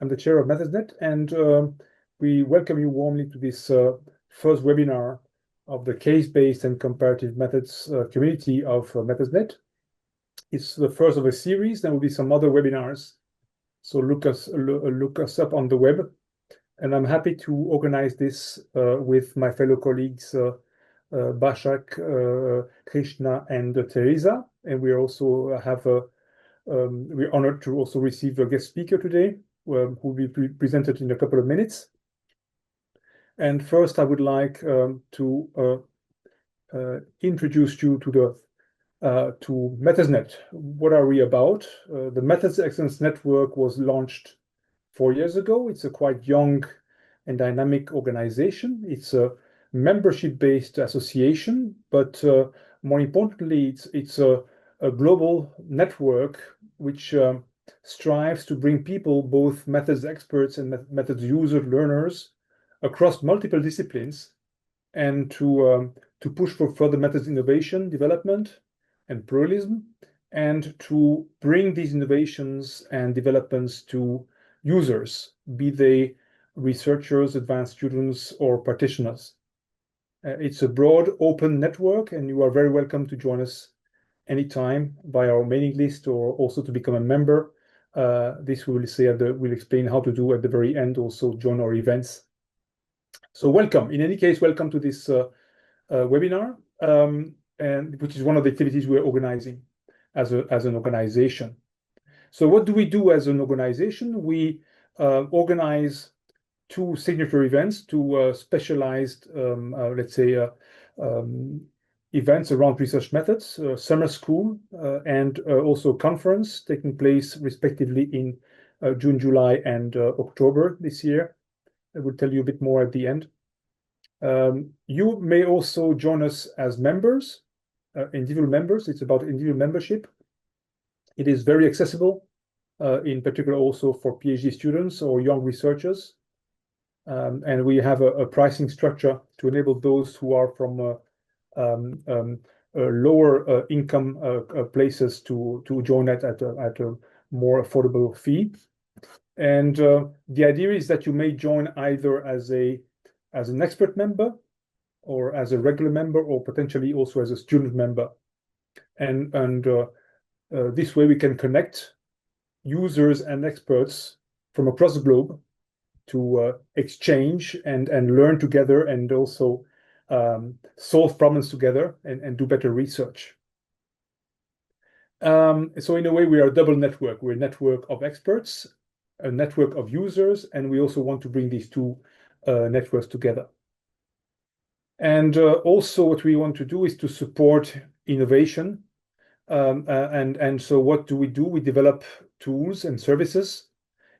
I'm the chair of MethodsNet, and we welcome you warmly to this first webinar of the case-based and comparative methods community of MethodsNet. It's the first of a series. There will be some other webinars, so look us up on the web. And I'm happy to organize this with my fellow colleagues Bashak, Krishna, and Teresa. And we also have we're honored to also receive a guest speaker today, who will be presented in a couple of minutes. And first, I would like to introduce you to MethodsNet. What are we about? The Methods Excellence Network was launched 4 years ago. It's a quite young and dynamic organization. It's a membership-based association, but more importantly, it's a global network which strives to bring people, both methods experts and methods user learners, across multiple disciplines, and to push for further methods innovation, development, and pluralism, and to bring these innovations and developments to users, be they researchers, advanced students, or practitioners. It's a broad, open network, and you are very welcome to join us anytime by our mailing list, or also to become a member. This we will say we'll explain how to do at the very end. Also join our events. So welcome. In any case, welcome to this webinar, and which is one of the activities we're organizing as an organization. So what do we do as an organization? We organize two signature events, two specialized, let's say, events around research methods, summer school, and also conference taking place respectively in June, July, and October this year. I will tell you a bit more at the end. You may also join us as members, individual members. It's about individual membership. It is very accessible, in particular also for PhD students or young researchers. And we have a pricing structure to enable those who are from lower income places to join at a more affordable fee. And the idea is that you may join either as an expert member, or as a regular member, or potentially also as a student member. And this way we can connect users and experts from across the globe to exchange and learn together, and also solve problems together and do better research. So in a way, we are a double network. We're a network of experts, a network of users, and we also want to bring these two networks together. And also what we want to do is to support innovation. And so what do? We develop tools and services.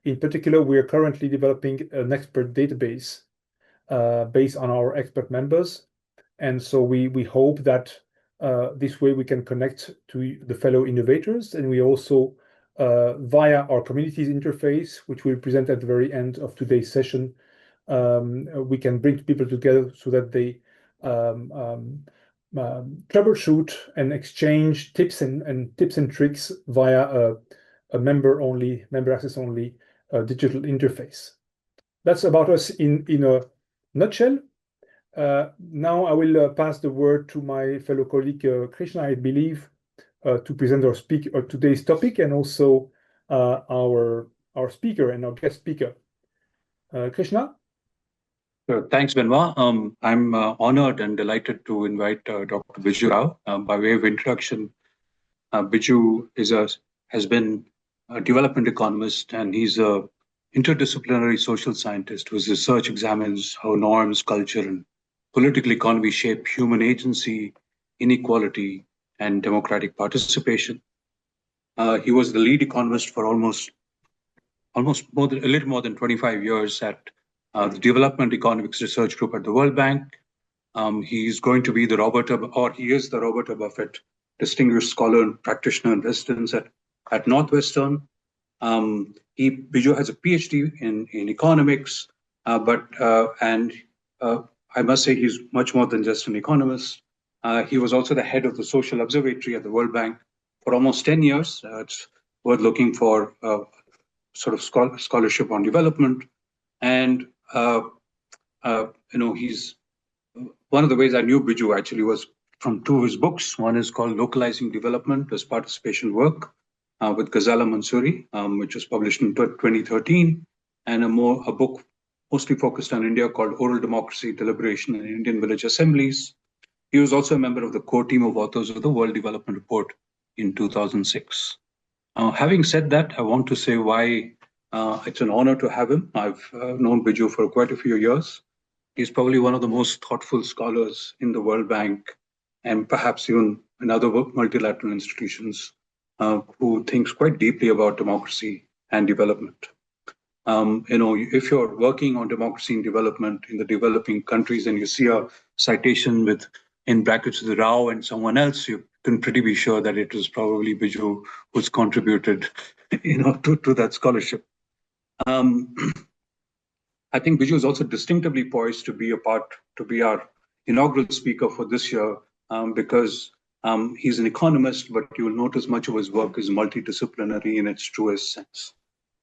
In particular, we are currently developing an expert database based on our expert members. And so we hope that this way we can connect to the fellow innovators. And we also, via our communities interface, which we'll present at the very end of today's session, we can bring people together so that they troubleshoot and exchange tips and tricks via a member access only digital interface. That's about us in a nutshell. Now I will pass the word to my fellow colleague Krishna, I believe, to present our today's topic, and also our speaker and our guest speaker. Krishna? Sure. Thanks, Benoit. I'm honored and delighted to invite Dr. Biju Rao. By way of introduction, Biju has been a development economist, and he's a interdisciplinary social scientist whose research examines how norms, culture, and political economy shape human agency, inequality, and democratic participation. He was the lead economist for almost a little more than 25 years at the Development Economics Research Group at the World Bank. He's going to be he is the Robert Buffett Distinguished Scholar and Practitioner in Residence at Northwestern. Biju has a PhD in economics, and I must say he's much more than just an economist. He was also the head of the Social Observatory at the World Bank for almost 10 years. It's worth looking for sort of scholarship on development. And he's one of the ways I knew Biju actually was from two of his books. One is called Localizing Development as Participation Work with Ghazala Mansouri, which was published in 2013, and a book mostly focused on India called Oral Democracy, Deliberation in Indian Village Assemblies. He was also a member of the core team of authors of the World Development Report in 2006. Having said that, I want to say why it's an honor to have him. I've known Biju for quite a few years. He's probably one of the most thoughtful scholars in the World Bank and perhaps even in other multilateral institutions who thinks quite deeply about democracy and development. If you're working on democracy and development in the developing countries and you see a citation with in brackets the Rao and someone else, you can pretty be sure that it was probably Biju who's contributed, to that scholarship. I think Biju is also distinctively poised to be our inaugural speaker for this year because he's an economist, but you will notice much of his work is multidisciplinary in its truest sense.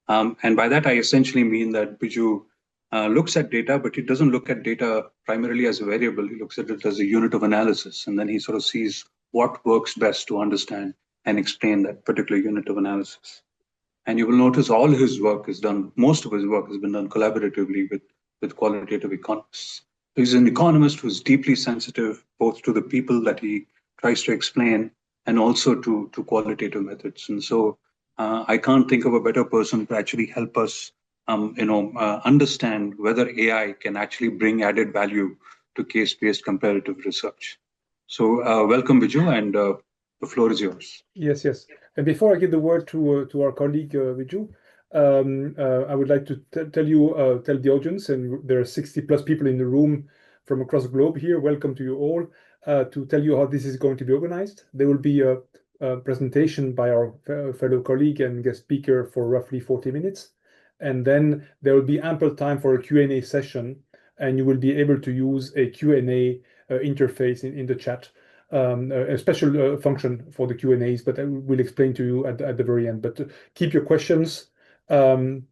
And by that, I essentially mean that Biju looks at data, but he doesn't look at data primarily as a variable. He looks at it as a unit of analysis, and then he sort of sees what works best to understand and explain that particular unit of analysis. And you will notice most of his work has been done collaboratively with qualitative economists. So he's an economist who's deeply sensitive both to the people that he tries to explain and also to qualitative methods. And so I can't think of a better person to actually help us understand whether AI can actually bring added value to case-based comparative research. So welcome, Biju, and the floor is yours. Yes. And before I give the word to our colleague Viju, I would like to tell the audience, and there are 60 plus people in the room from across the globe here. Welcome to you all. To tell you how this is going to be organized. There will be a presentation by our fellow colleague and guest speaker for roughly 40 minutes. And then there will be ample time for a Q&A session, and you will be able to use a Q&A interface in the chat. A special function for the Q&As, but I will explain to you at the very end. But keep your questions and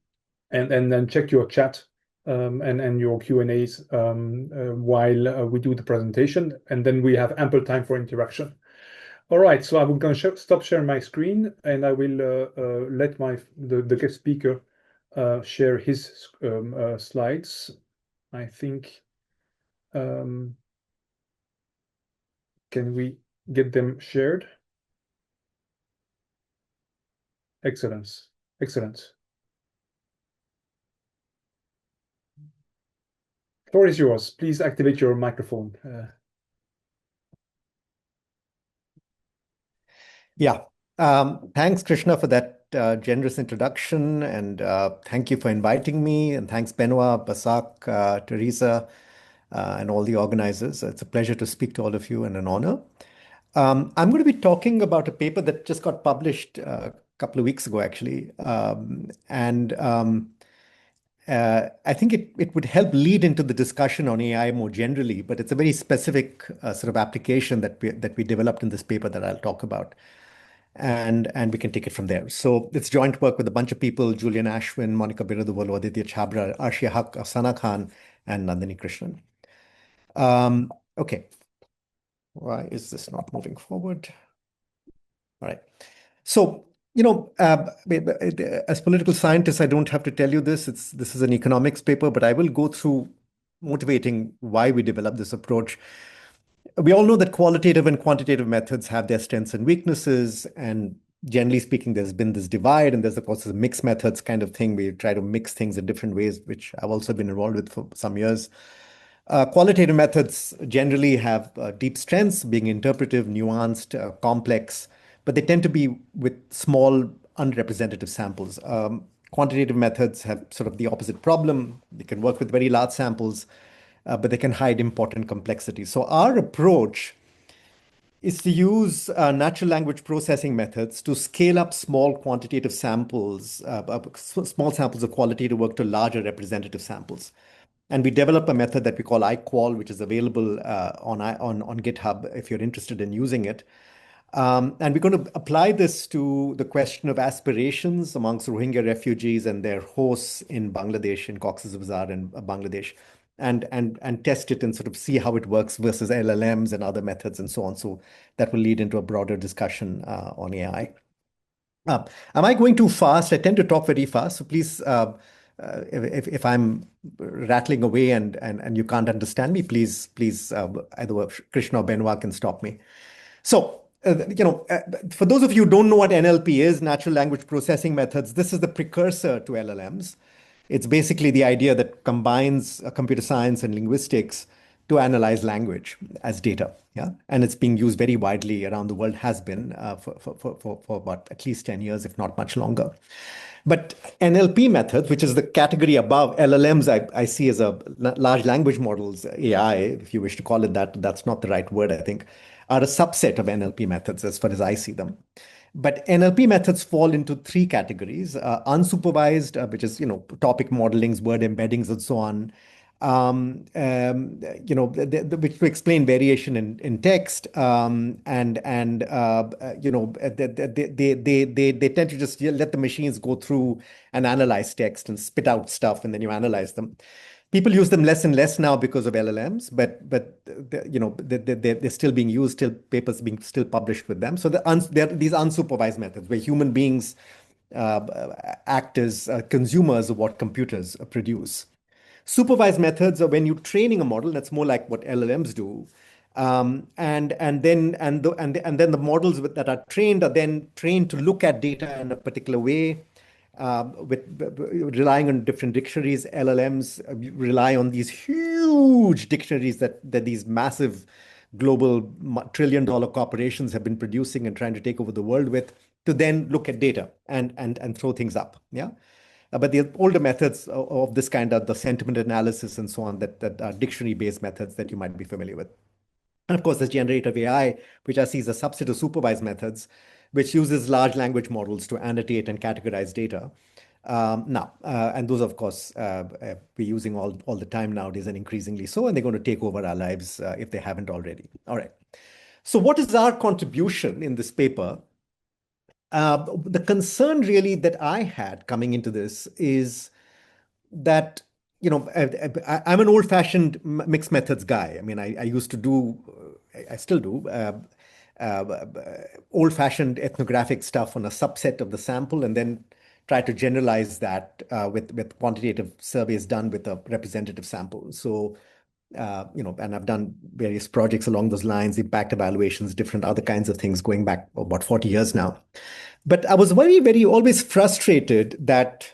then check your chat and your Q&As while we do the presentation, and then we have ample time for interaction. All right, so I'm going to stop sharing my screen, and I will let the guest speaker share his slides. I think. Can we get them shared? Excellent. Floor is yours. Please activate your microphone. Thanks, Krishna, for that generous introduction, and thank you for inviting me, and thanks, Benoit, Basak, Teresa, and all the organizers. It's a pleasure to speak to all of you and an honor. I'm going to be talking about a paper that just got published a couple of weeks ago, actually. I think it would help lead into the discussion on AI more generally, but it's a very specific sort of application that we developed in this paper that I'll talk about. And we can take it from there. So it's joint work with a bunch of people: Julian Ashwin, Monica Biraduvolu, Aditya Chabra, Arshia Haq, Afsana Khan, and Nandini Krishnan. Okay. Why is this not moving forward? All right. So, as political scientists, I don't have to tell you this. This is an economics paper, but I will go through motivating why we developed this approach. We all know that qualitative and quantitative methods have their strengths and weaknesses. And generally speaking, there's been this divide, and there's, of course, this mixed methods kind of thing. We try to mix things in different ways, which I've also been involved with for some years. Qualitative methods generally have deep strengths, being interpretive, nuanced, complex, but they tend to be with small, unrepresentative samples. Quantitative methods have sort of the opposite problem. They can work with very large samples, but they can hide important complexity. So our approach is to use natural language processing methods to scale up small quantitative samples, small samples of qualitative work to larger representative samples. And we develop a method that we call iQual, which is available on GitHub if you're interested in using it. And we're going to apply this to the question of aspirations amongst Rohingya refugees and their hosts in Bangladesh, in Cox's Bazar and Bangladesh, and test it and sort of see how it works versus LLMs and other methods and so on. So that will lead into a broader discussion on AI. Am I going too fast? I tend to talk very fast, so please, if I'm rattling away and you can't understand me, please, either Krishna or Benoit can stop me. So, for those of you who don't know what NLP is, natural language processing methods, this is the precursor to LLMs. It's basically the idea that combines computer science and linguistics to analyze language as data. Yeah, and it's being used very widely around the world, has been for about at least 10 years, if not much longer. But NLP methods, which is the category above LLMs, I see as a large language models, AI, if you wish to call it that, that's not the right word, I think, are a subset of NLP methods as far as I see them. But NLP methods fall into three categories: unsupervised, which is topic modelings, word embeddings, and so on. Which to explain variation in text, they tend to just let the machines go through and analyze text and spit out stuff, and then you analyze them. People use them less and less now because of LLMs, but they're still being used, still papers being still published with them. So there are these unsupervised methods where human beings act as consumers of what computers produce. Supervised methods are when you're training a model. That's more like what LLMs do, and then the models that are then trained to look at data in a particular way, with relying on different dictionaries. LLMs rely on these huge dictionaries that these massive global trillion-dollar corporations have been producing and trying to take over the world with, to then look at data and throw things up. Yeah. But the older methods of this kind are the sentiment analysis and so on, that are dictionary-based methods that you might be familiar with. And of course, there's generative AI, which I see as a subset of supervised methods, which uses large language models to annotate and categorize data. And those, of course, we're using all the time nowadays, and increasingly so, and they're going to take over our lives if they haven't already. All right. So what is our contribution in this paper? The concern really that I had coming into this is that, I'm an old-fashioned mixed methods guy. I mean, I used to do, I still do, old-fashioned ethnographic stuff on a subset of the sample, and then try to generalize that with quantitative surveys done with a representative sample. So, and I've done various projects along those lines, impact evaluations, different other kinds of things going back about 40 years now. But I was very, very always frustrated that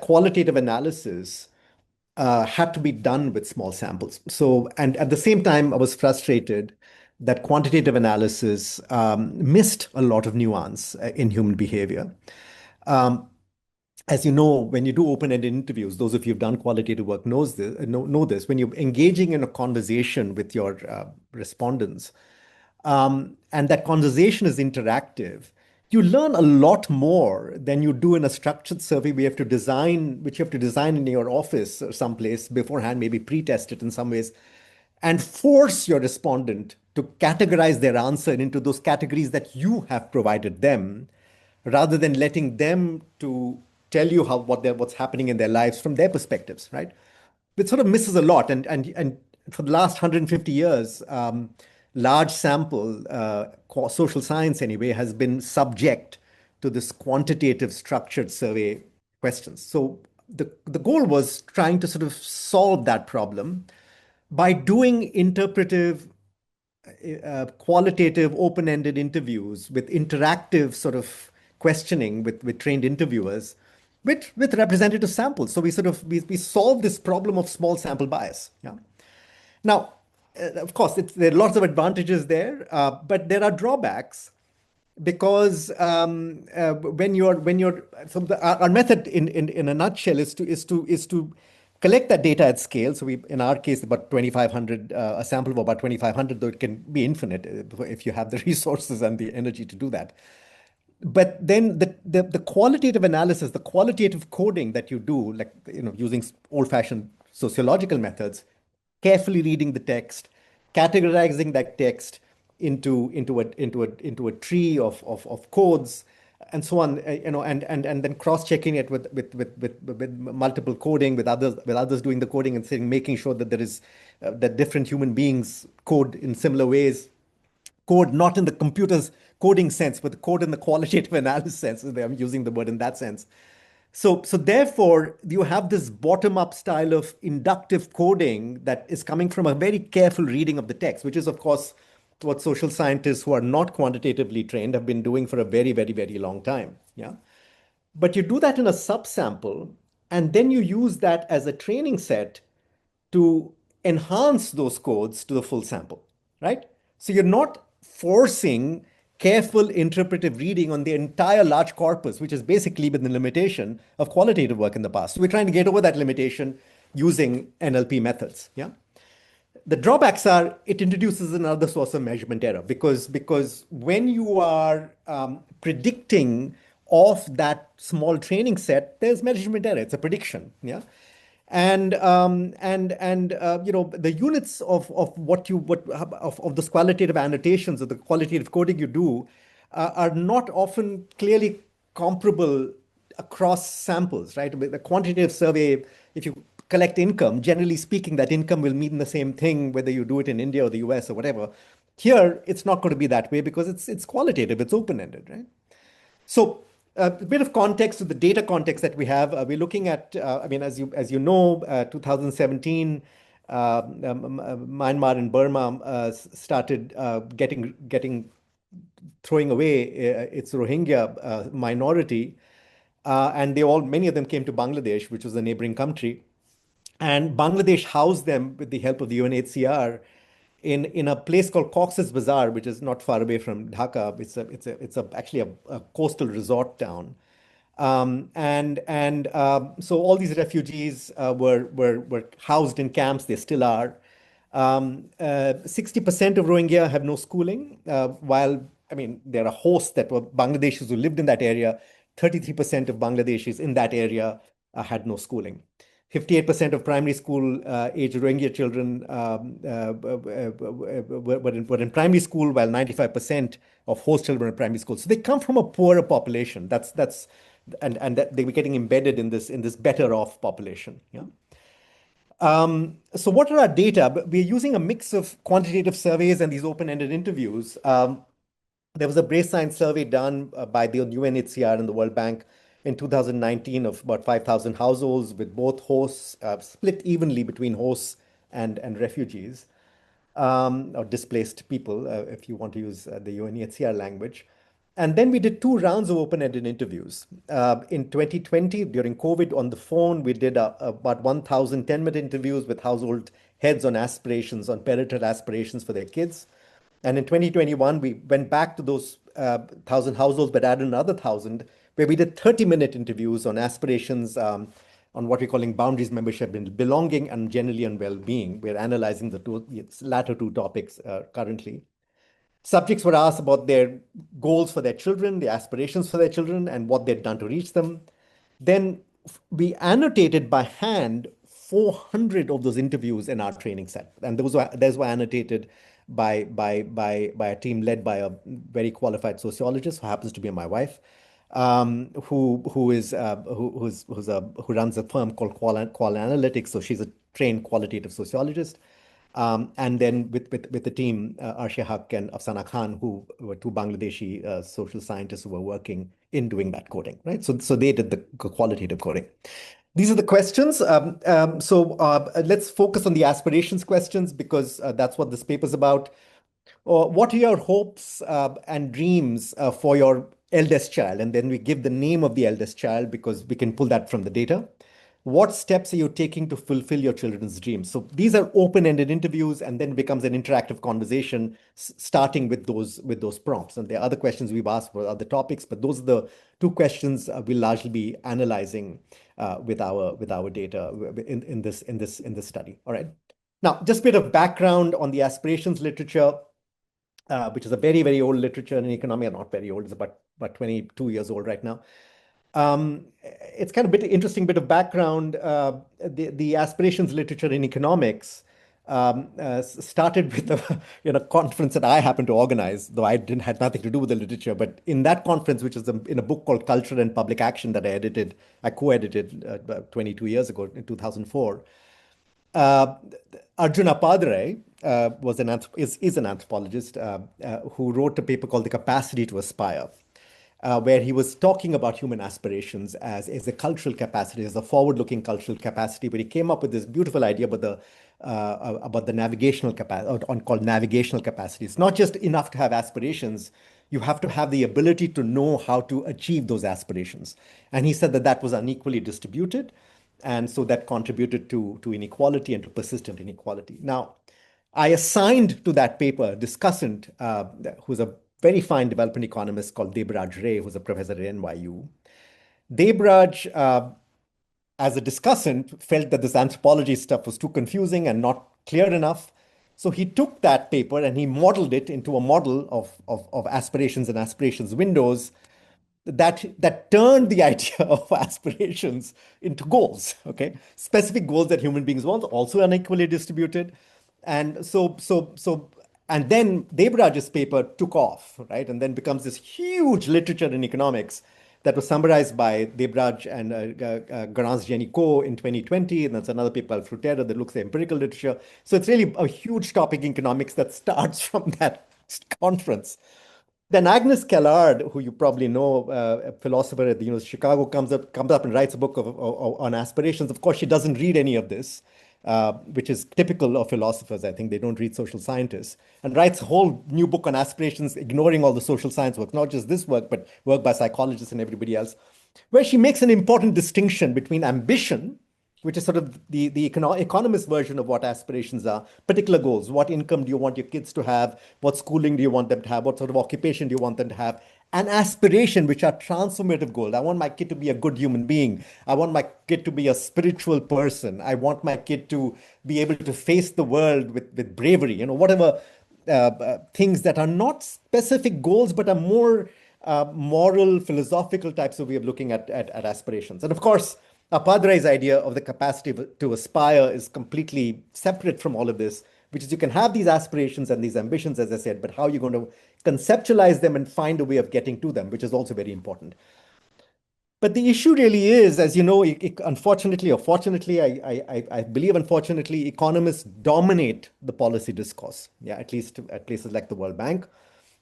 qualitative analysis had to be done with small samples. So, and at the same time, I was frustrated that quantitative analysis missed a lot of nuance in human behavior. As you know, when you do open-ended interviews, those of you who've done qualitative work know this. When you're engaging in a conversation with your respondents, and that conversation is interactive, you learn a lot more than you do in a structured survey which you have to design in your office or someplace beforehand, maybe pre-test it in some ways, and force your respondent to categorize their answer into those categories that you have provided them, rather than letting them to tell you what's happening in their lives from their perspectives, right? It sort of misses a lot. And for the last 150 years, large sample, social science anyway, has been subject to this quantitative structured survey questions. So the goal was trying to sort of solve that problem by doing interpretive, qualitative, open-ended interviews with interactive sort of questioning with trained interviewers with representative samples. So we solved this problem of small sample bias. Yeah. Now, of course, there are lots of advantages there, but there are drawbacks, because our method in a nutshell is to collect that data at scale. So in our case, about 2,500, a sample of about 2,500, though it can be infinite if you have the resources and the energy to do that. But then the qualitative analysis, the qualitative coding that you do, like using old-fashioned sociological methods, carefully reading the text, categorizing that text, into a tree of codes and so on, and then cross-checking it with multiple coding, with others doing the coding and saying, making sure that there is that different human beings code in similar ways. Code not in the computer's coding sense, but code in the qualitative analysis sense. I'm using the word in that sense. So therefore, you have this bottom-up style of inductive coding that is coming from a very careful reading of the text, which is, of course, what social scientists who are not quantitatively trained have been doing for a very, very, very long time. Yeah. But you do that in a subsample, and then you use that as a training set to enhance those codes to the full sample, right? So you're not forcing careful interpretive reading on the entire large corpus, which has basically been the limitation of qualitative work in the past. So we're trying to get over that limitation using NLP methods. Yeah. The drawbacks are it introduces another source of measurement error because when you are predicting of that small training set, there's measurement error. It's a prediction. Yeah. And the units of those qualitative annotations or the qualitative coding you do are not often clearly comparable across samples, right? With a quantitative survey, if you collect income, generally speaking, that income will mean the same thing whether you do it in India or the US or whatever. Here, it's not going to be that way because it's qualitative, it's open-ended, right? So a bit of context to the data context that we have. We're looking at, as you know, 2017, Myanmar and Burma started throwing away its Rohingya minority, and many of them came to Bangladesh, which was a neighboring country, and Bangladesh housed them with the help of the UNHCR in a place called Cox's Bazar, which is not far away from Dhaka. It's actually a coastal resort town. So all these refugees were housed in camps. They still are. 60% of Rohingya have no schooling, while there are hosts that were Bangladeshis who lived in that area. 33% of Bangladeshis in that area had no schooling. 58% of primary school age Rohingya children were in primary school, while 95% of host children were in primary school. So they come from a poorer population. And that they were getting embedded in this better off population. Yeah. So what are our data? We're using a mix of quantitative surveys and these open-ended interviews. There was a Brace Science survey done by the UNHCR and the World Bank in 2019 of about 5,000 households with both hosts, split evenly between hosts and refugees, or displaced people, if you want to use the UNHCR language. And then we did 2 rounds of open-ended interviews. In 2020, during COVID, on the phone, we did about 1,000 10-minute interviews with household heads on parental aspirations for their kids. And in 2021, we went back to those 1,000 households, but added another 1,000, where we did 30-minute interviews on aspirations, on what we're calling boundaries, membership, and belonging, and generally on well-being. We're analyzing the latter 2 topics currently. Subjects were asked about their goals for their children, their aspirations for their children, and what they'd done to reach them. Then we annotated by hand 400 of those interviews in our training set. And those were annotated by a team led by a very qualified sociologist who happens to be my wife, who runs a firm called Qual Analytics. So she's a trained qualitative sociologist. And then with the team, Arshia Haq and Afsana Khan, who were 2 Bangladeshi social scientists who were working in doing that coding, right? So they did the qualitative coding. These are the questions. Let's focus on the aspirations questions because that's what this paper is about. What are your hopes and dreams for your eldest child? And then we give the name of the eldest child because we can pull that from the data. What steps are you taking to fulfill your children's dreams? So these are open-ended interviews, and then becomes an interactive conversation, starting with those prompts. And there are other questions we've asked for other topics, but those are the 2 questions we'll largely be analyzing with our data in this study. All right. Now, just a bit of background on the aspirations literature, which is a very, very old literature in economics. Not very old; it's about 22 years old right now. It's kind of interesting bit of background. The aspirations literature in economics started with a conference that I happened to organize, though had nothing to do with the literature. But in that conference, which is in a book called Culture and Public Action that I co-edited about 22 years ago in 2004. Arjun Apadre is an anthropologist who wrote a paper called The Capacity to Aspire, where he was talking about human aspirations as a cultural capacity, as a forward-looking cultural capacity. But he came up with this beautiful idea about the navigational capacity, called navigational capacity. It's not just enough to have aspirations. You have to have the ability to know how to achieve those aspirations. And he said that was unequally distributed. And so that contributed to inequality and to persistent inequality. Now, I assigned to that paper a discussant who's a very fine development economist called Debraj Ray, who's a professor at NYU. Debraj, as a discussant, felt that this anthropology stuff was too confusing and not clear enough. So he took that paper and he modeled it into a model of aspirations and aspirations windows that turned the idea of aspirations into goals, okay? Specific goals that human beings want, also unequally distributed. And and then Debraj's paper took off, right? And then becomes this huge literature in economics that was summarized by Debraj and Garance Génicot in 2020. And that's another paper by Frutera that looks at empirical literature. So it's really a huge topic in economics that starts from that conference. Then Agnes Callard, who you probably know, a philosopher at the University of Chicago, comes up and writes a book on aspirations. Of course, she doesn't read any of this, which is typical of philosophers. I think they don't read social scientists, and writes a whole new book on aspirations, ignoring all the social science work, not just this work, but work by psychologists and everybody else, where she makes an important distinction between ambition, which is sort of the economist version of what aspirations are, particular goals. What income do you want your kids to have? What schooling do you want them to have? What sort of occupation do you want them to have? And aspiration, which are transformative goals. I want my kid to be a good human being. I want my kid to be a spiritual person. I want my kid to be able to face the world with bravery, whatever things that are not specific goals, but are more moral, philosophical types of way of looking at aspirations. And of course, Apadre's idea of the capacity to aspire is completely separate from all of this, which is you can have these aspirations and these ambitions, as I said, but how are you going to conceptualize them and find a way of getting to them, which is also very important. But the issue really is, as you know, unfortunately or fortunately, I believe unfortunately, economists dominate the policy discourse, at least at places like the World Bank.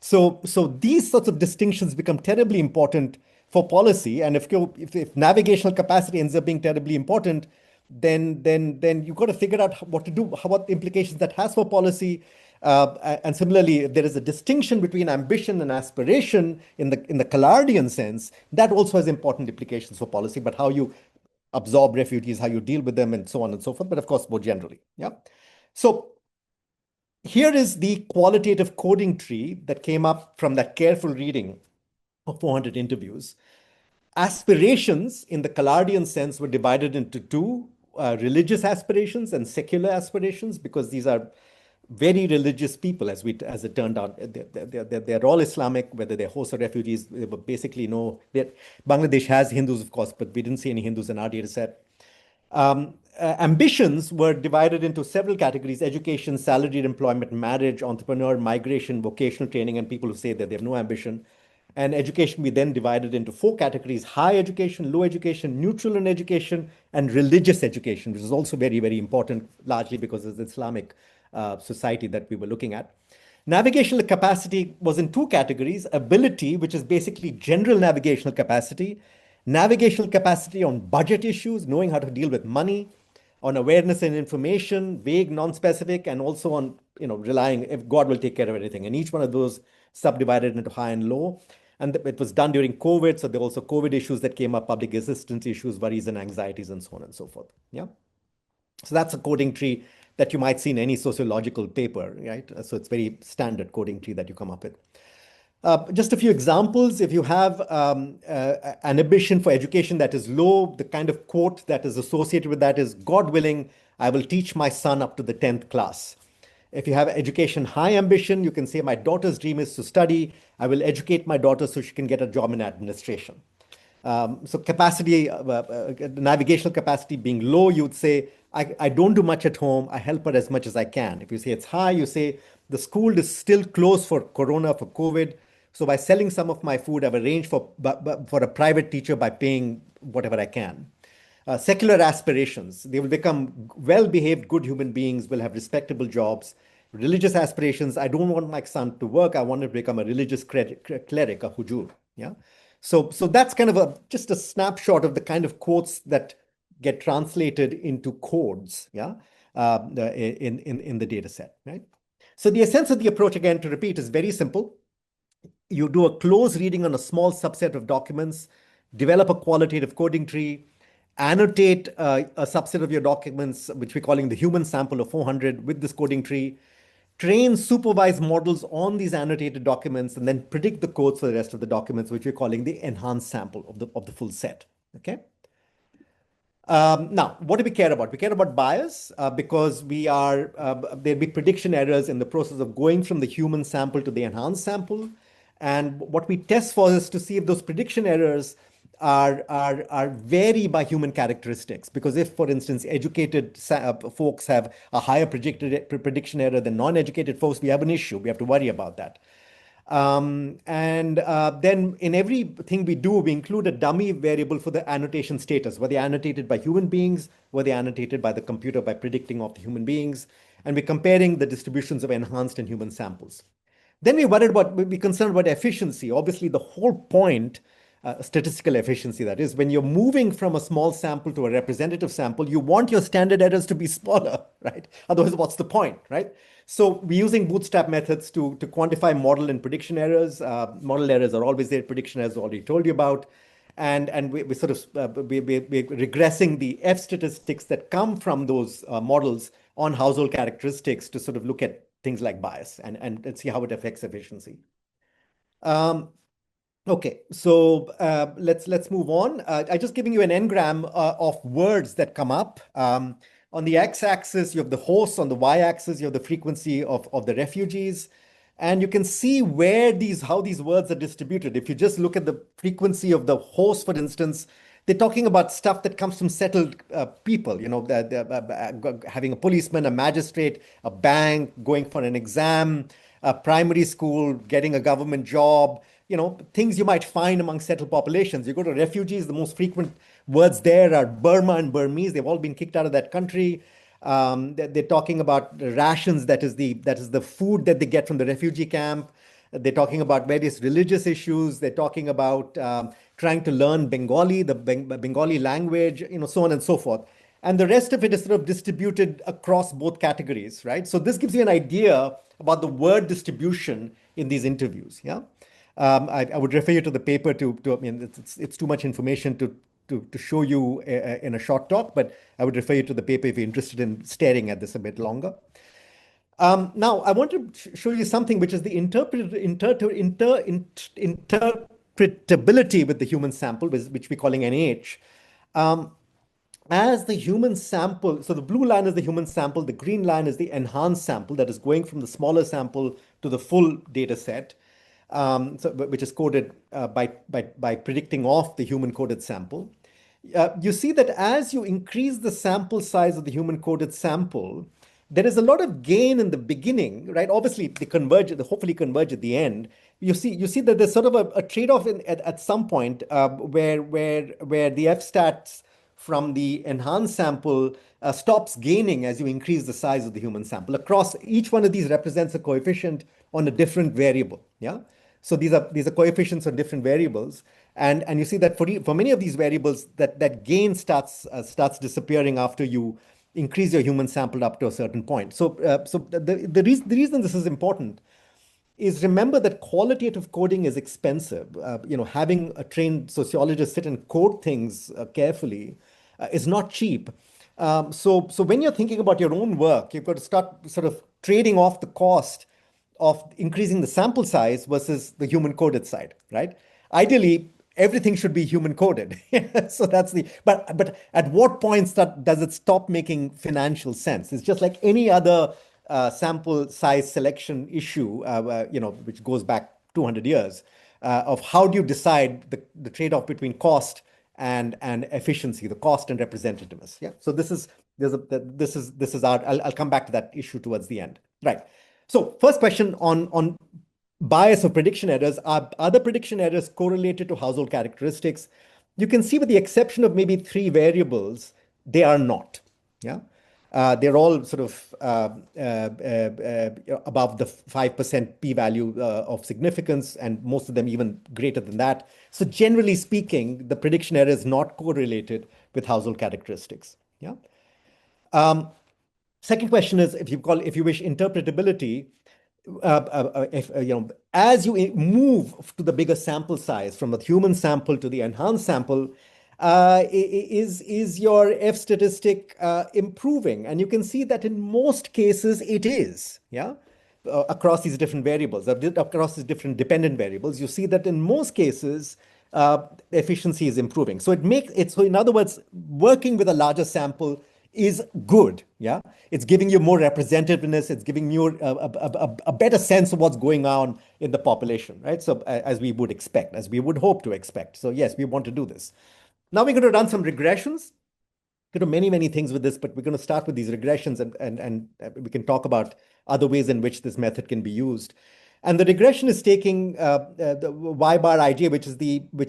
So these sorts of distinctions become terribly important for policy. And if navigational capacity ends up being terribly important, then you've got to figure out what to do, what implications that has for policy. And similarly, if there is a distinction between ambition and aspiration in the Callardian sense, that also has important implications for policy, but how you absorb refugees, how you deal with them, and so on and so forth, but of course, more generally. So here is the qualitative coding tree that came up from that careful reading of 400 interviews. Aspirations in the Callardian sense were divided into two, religious aspirations and secular aspirations, because these are very religious people, as it turned out. They're all Islamic, whether they're hosts or refugees. They were basically Bangladesh has Hindus, of course, but we didn't see any Hindus in our data set. Ambitions were divided into several categories: education, salaried employment, marriage, entrepreneur, migration, vocational training, and people who say that they have no ambition. And education, we then divided into four categories: high education, low education, neutral in education, and religious education, which is also very, very important, largely because it's Islamic society that we were looking at. Navigational capacity was in two categories: ability, which is basically general navigational capacity, navigational capacity on budget issues, knowing how to deal with money, on awareness and information, vague, non-specific, and also on relying if God will take care of everything. And each one of those subdivided into high and low. And it was done during COVID. So there were also COVID issues that came up, public assistance issues, worries and anxieties, and so on and so forth. So that's a coding tree that you might see in any sociological paper, right? So it's very standard coding tree that you come up with. Just a few examples. If you have an ambition for education that is low, the kind of quote that is associated with that is, God willing, I will teach my son up to the 10th class. If you have education high ambition, you can say, my daughter's dream is to study. I will educate my daughter so she can get a job in administration. So capacity, navigational capacity being low, you would say, I don't do much at home. I help her as much as I can. If you say it's high, you say the school is still closed for Corona, for COVID. So by selling some of my food, I've arranged for a private teacher by paying whatever I can. Secular aspirations, they will become well-behaved, good human beings, will have respectable jobs. Religious aspirations, I don't want my son to work. I want to become a religious cleric, a hujur. Yeah. So that's kind of just a snapshot of the kind of quotes that get translated into codes, yeah, in the data set, right? So the essence of the approach, again, to repeat, is very simple. You do a close reading on a small subset of documents, develop a qualitative coding tree, annotate a subset of your documents, which we're calling the human sample of 400 with this coding tree, train supervised models on these annotated documents, and then predict the codes for the rest of the documents, which we're calling the enhanced sample of the full set, okay? Now, what do we care about? We care about bias because there'll be prediction errors in the process of going from the human sample to the enhanced sample. And what we test for is to see if those prediction errors are vary by human characteristics. Because if, for instance, educated folks have a higher prediction error than non-educated folks, we have an issue. We have to worry about that. Then in everything we do, we include a dummy variable for the annotation status. Were they annotated by human beings? Were they annotated by the computer by predicting of the human beings? And we're comparing the distributions of enhanced and human samples. Then we're concerned about efficiency. Obviously, the whole point, statistical efficiency, that is, when you're moving from a small sample to a representative sample, you want your standard errors to be smaller, right? Otherwise, what's the point, right? So we're using bootstrap methods to quantify model and prediction errors. Model errors are always there. Prediction errors, already told you about. And we're regressing the F statistics that come from those models on household characteristics to sort of look at things like bias and see how it affects efficiency. Okay, so let's move on. I'm just giving you an engram of words that come up. On the x-axis, you have the hosts. On the y-axis, you have the frequency of the refugees. And you can see how these words are distributed. If you just look at the frequency of the host, for instance, they're talking about stuff that comes from settled people, having a policeman, a magistrate, a bank, going for an exam, a primary school, getting a government job, things you might find among settled populations. You go to refugees, the most frequent words there are Burma and Burmese. They've all been kicked out of that country. They're talking about rations, that is the food that they get from the refugee camp. They're talking about various religious issues. They're talking about trying to learn Bengali, the Bengali language, so on and so forth. And the rest of it is sort of distributed across both categories, right? So this gives you an idea about the word distribution in these interviews, yeah? I would refer you to the paper it's too much information to show you in a short talk, but I would refer you to the paper if you're interested in staring at this a bit longer. Now, I want to show you something which is the interpretability with the human sample, which we're calling NH. As the human sample, so the blue line is the human sample, the green line is the enhanced sample that is going from the smaller sample to the full data set. Which is coded by predicting off the human coded sample. You see that as you increase the sample size of the human coded sample, there is a lot of gain in the beginning, right? Obviously, they hopefully converge at the end. You see that there's sort of a trade-off at some point where the F-stats from the enhanced sample stops gaining as you increase the size of the human sample. Across each one of these represents a coefficient on a different variable. Yeah. So these are coefficients on different variables, and you see that for many of these variables, that gain starts disappearing after you increase your human sample up to a certain point. So the reason this is important is, remember that qualitative coding is expensive. Having a trained sociologist sit and code things carefully is not cheap. So when you're thinking about your own work, you've got to start sort of trading off the cost of increasing the sample size versus the human coded side, right? Ideally, everything should be human coded. So but at what point does it stop making financial sense? It's just like any other sample size selection issue, which goes back 200 years, of how do you decide the trade-off between cost and efficiency, the cost and representativeness. Yeah. So this is this is our. I'll come back to that issue towards the end. Right. So first question on bias of prediction errors. Are other prediction errors correlated to household characteristics? You can see, with the exception of maybe 3 variables, they are not. Yeah. They're all sort of above the 5% p-value of significance, and most of them even greater than that. So generally speaking, the prediction error is not correlated with household characteristics. Yeah. Second question is, if you wish, interpretability. As you move to the bigger sample size, from the human sample to the enhanced sample, is your F statistic improving? And you can see that in most cases it is. Yeah. Across these different variables, across these different dependent variables, you see that in most cases efficiency is improving. So so in other words, working with a larger sample is good. Yeah, it's giving you more representativeness. It's giving you a better sense of what's going on in the population, right? So as we would expect, as we would hope to expect. So yes, we want to do this. Now we're going to run some regressions. We can do many things with this, but we're going to start with these regressions, and we can talk about other ways in which this method can be used. And the regression is taking the Y bar IJ, which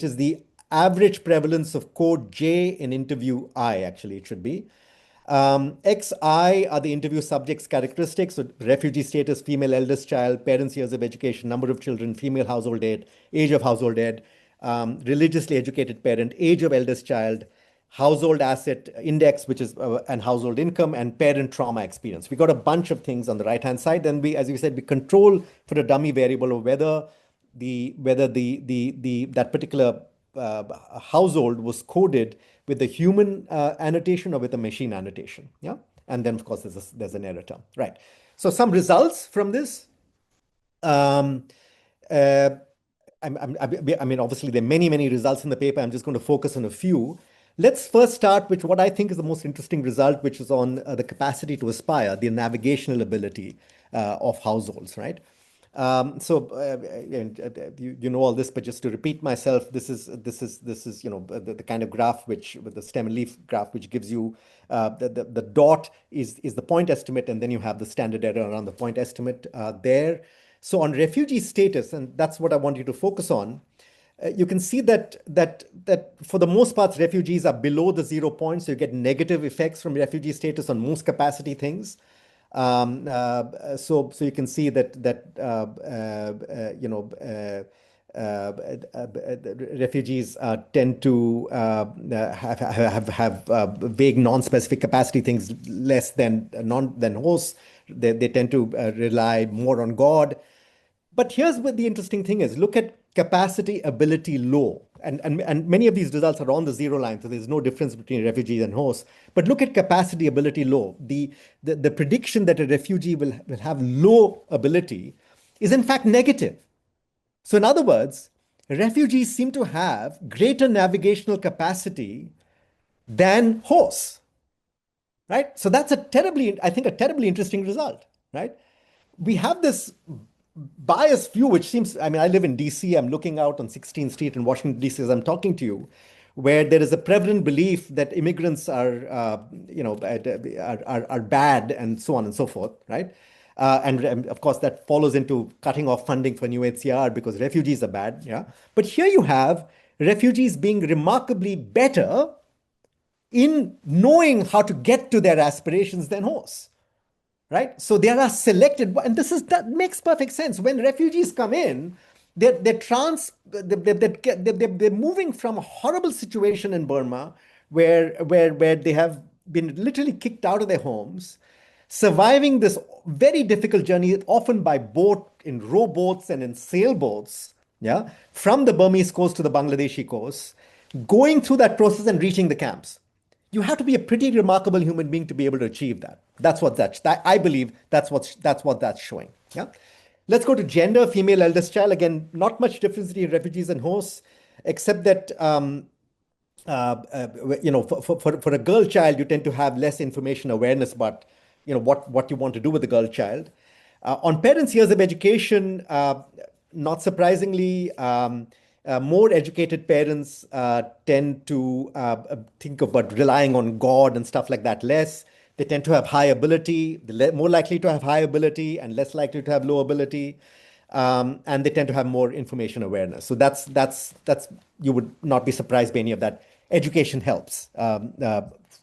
is the average prevalence of code J in interview I. Actually, it should be. XI are the interview subject's characteristics: so refugee status, female eldest child, parents' years of education, number of children, female household head, age of household head, religiously educated parent, age of eldest child, household asset index, which is and household income, and parent trauma experience. We got a bunch of things on the right-hand side. Then we, as we said, we control for a dummy variable of whether that particular household was coded with a human annotation or with a machine annotation. Yeah. And then of course there's an error term. Right. So some results from this. I mean, obviously there are many results in the paper. I'm just going to focus on a few. Let's first start with what I think is the most interesting result, which is on the capacity to aspire, the navigational ability of households, right? You know all this, but just to repeat myself, this is the kind of graph with the stem and leaf graph, which gives you the dot is the point estimate, and then you have the standard error around the point estimate there. So on refugee status, and that's what I want you to focus on, you can see that for the most part, refugees are below the 0 point, so you get negative effects from refugee status on most capacity things. So you can see that refugees tend to have vague non-specific capacity things less than hosts. They tend to rely more on God. But here's what the interesting thing is. Look at capacity ability low. And many of these results are on the 0 line, so there's no difference between refugees and hosts. But look at capacity ability low. The prediction that a refugee will have low ability is in fact negative. So in other words, refugees seem to have greater navigational capacity than hosts, right? So that's a terribly interesting result, right? We have this biased view, which seems, I mean, I live in DC, I'm looking out on 16th Street in Washington, DC, as I'm talking to you, where there is a prevalent belief that immigrants are bad and so on and so forth, right? And of course, that follows into cutting off funding for new HCR because refugees are bad, yeah? But here you have refugees being remarkably better in knowing how to get to their aspirations than hosts. Right? So they are selected, and that makes perfect sense. When refugees come in, they're moving from a horrible situation in Burma where they have been literally kicked out of their homes, surviving this very difficult journey, often by boat, in rowboats and in sailboats, yeah, from the Burmese coast to the Bangladeshi coast, going through that process and reaching the camps. You have to be a pretty remarkable human being to be able to achieve that. I believe that's what that's showing. Yeah. Let's go to gender, female eldest child. Again, not much difference between refugees and hosts, except that for a girl child, you tend to have less information awareness about what you want to do with the girl child. On parents' years of education, not surprisingly, more educated parents tend to think about relying on God and stuff like that less. They tend to have high ability, more likely to have high ability and less likely to have low ability. And they tend to have more information awareness. So that's you would not be surprised by any of that. Education helps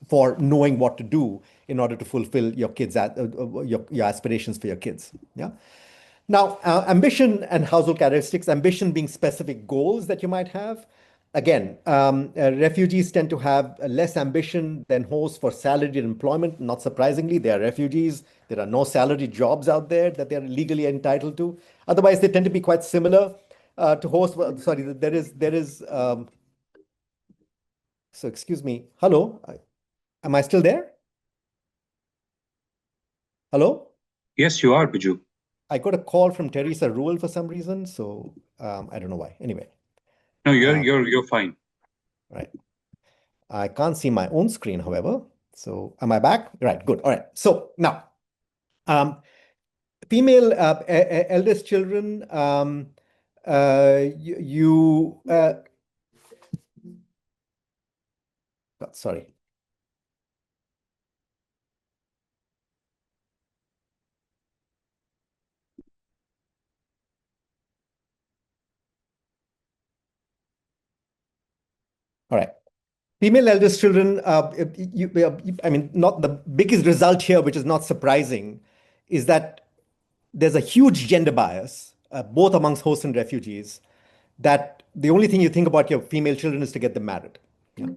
for knowing what to do in order to fulfill your kids' your aspirations for your kids. Yeah. Now, ambition and household characteristics, ambition being specific goals that you might have. Again, refugees tend to have less ambition than hosts for salaried employment. Not surprisingly, they are refugees. There are no salaried jobs out there that they are legally entitled to. Otherwise, they tend to be quite similar to hosts. Well, sorry, there is. So excuse me. Hello, am I still there? Hello? Yes, you are, Biju. I got a call from Teresa Ruel for some reason, so I don't know why. Anyway. No, you're fine. Right. I can't see my own screen, however. So am I back? Right, good. All right. So now, female eldest children, sorry. All right. Female eldest children, I mean, not the biggest result here, which is not surprising, is that there's a huge gender bias, both amongst hosts and refugees, that the only thing you think about your female children is to get them married. Yeah.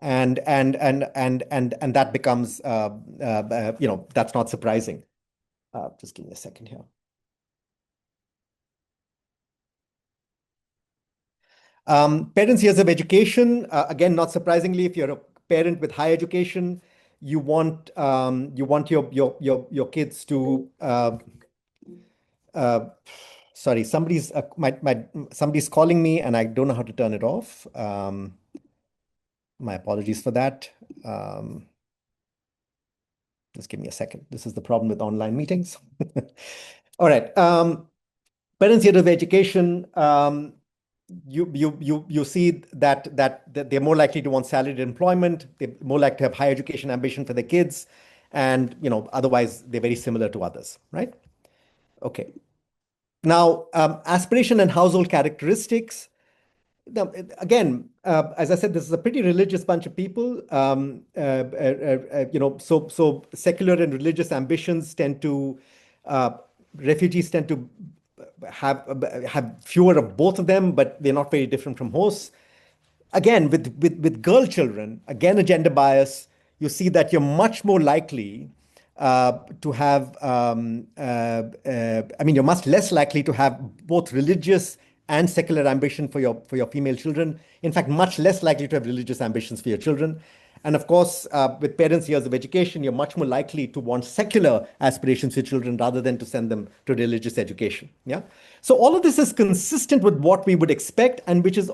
And that becomes, that's not surprising. Just give me a second here. Parents' years of education, again, not surprisingly, if you're a parent with high education, you want your kids to. Sorry, somebody's calling me, and I don't know how to turn it off. My apologies for that. Just give me a second. This is the problem with online meetings. All right. Parents' years of education. You see that they're more likely to want salaried employment. They're more likely to have high education ambition for their kids, and otherwise they're very similar to others, right? Okay. Now, aspiration and household characteristics. Now, again, as I said, this is a pretty religious bunch of people. So secular and religious ambitions tend to refugees tend to have fewer of both of them, but they're not very different from hosts. Again, with girl children, again, a gender bias, you see that you're much more likely to have, you're much less likely to have both religious and secular ambition for your female children. In fact, much less likely to have religious ambitions for your children. And of course, with parents' years of education, you're much more likely to want secular aspirations for your children rather than to send them to religious education. Yeah. So all of this is consistent with what we would expect, and which is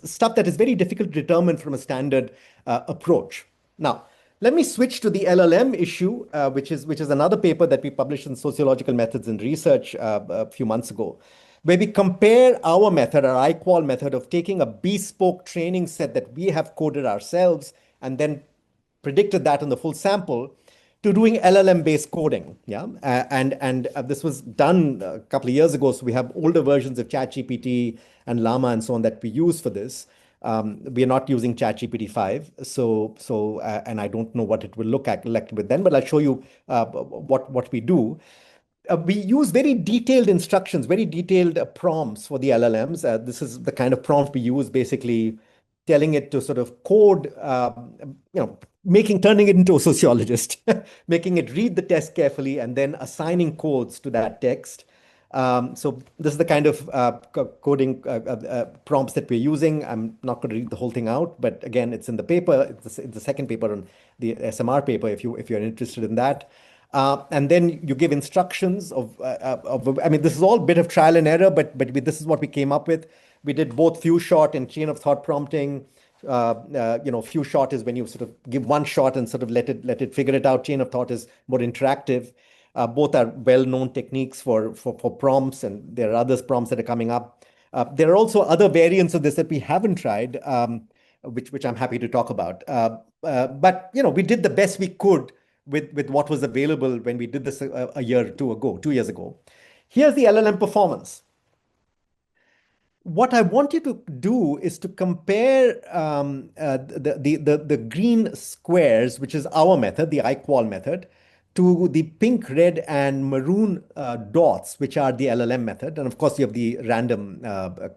stuff that is very difficult to determine from a standard approach. Now, let me switch to the LLM issue, which is another paper that we published in Sociological Methods in Research a few months ago, where we compare our method, our I-qual method of taking a bespoke training set that we have coded ourselves and then predicted that in the full sample, to doing LLM-based coding. Yeah, and this was done a couple of years ago. So we have older versions of ChatGPT and Llama and so on that we use for this. We are not using ChatGPT 5, and I don't know what it will look like with then, but I'll show you what we do. We use very detailed instructions, very detailed prompts for the LLMs. This is the kind of prompt we use, basically telling it to sort of code, turning it into a sociologist, making it read the text carefully and then assigning codes to that text. So this is the kind of coding prompts that we're using. I'm not going to read the whole thing out, but again, it's in the paper. It's the second paper on the SMR paper if you're interested in that. And then you give instructions this is all a bit of trial and error, but this is what we came up with. We did both few shot and chain of thought prompting. Few shot is when you sort of give one shot and sort of let it figure it out. Chain of thought is more interactive. Both are well-known techniques for prompts, and there are other prompts that are coming up. There are also other variants of this that we haven't tried. which I'm happy to talk about. But we did the best we could with what was available when we did this a year or two ago, 2 years ago. Here's the LLM performance. What I want you to do is to compare the green squares, which is our method, the iQual method, to the pink, red, and maroon dots, which are the LLM method. And of course, you have the random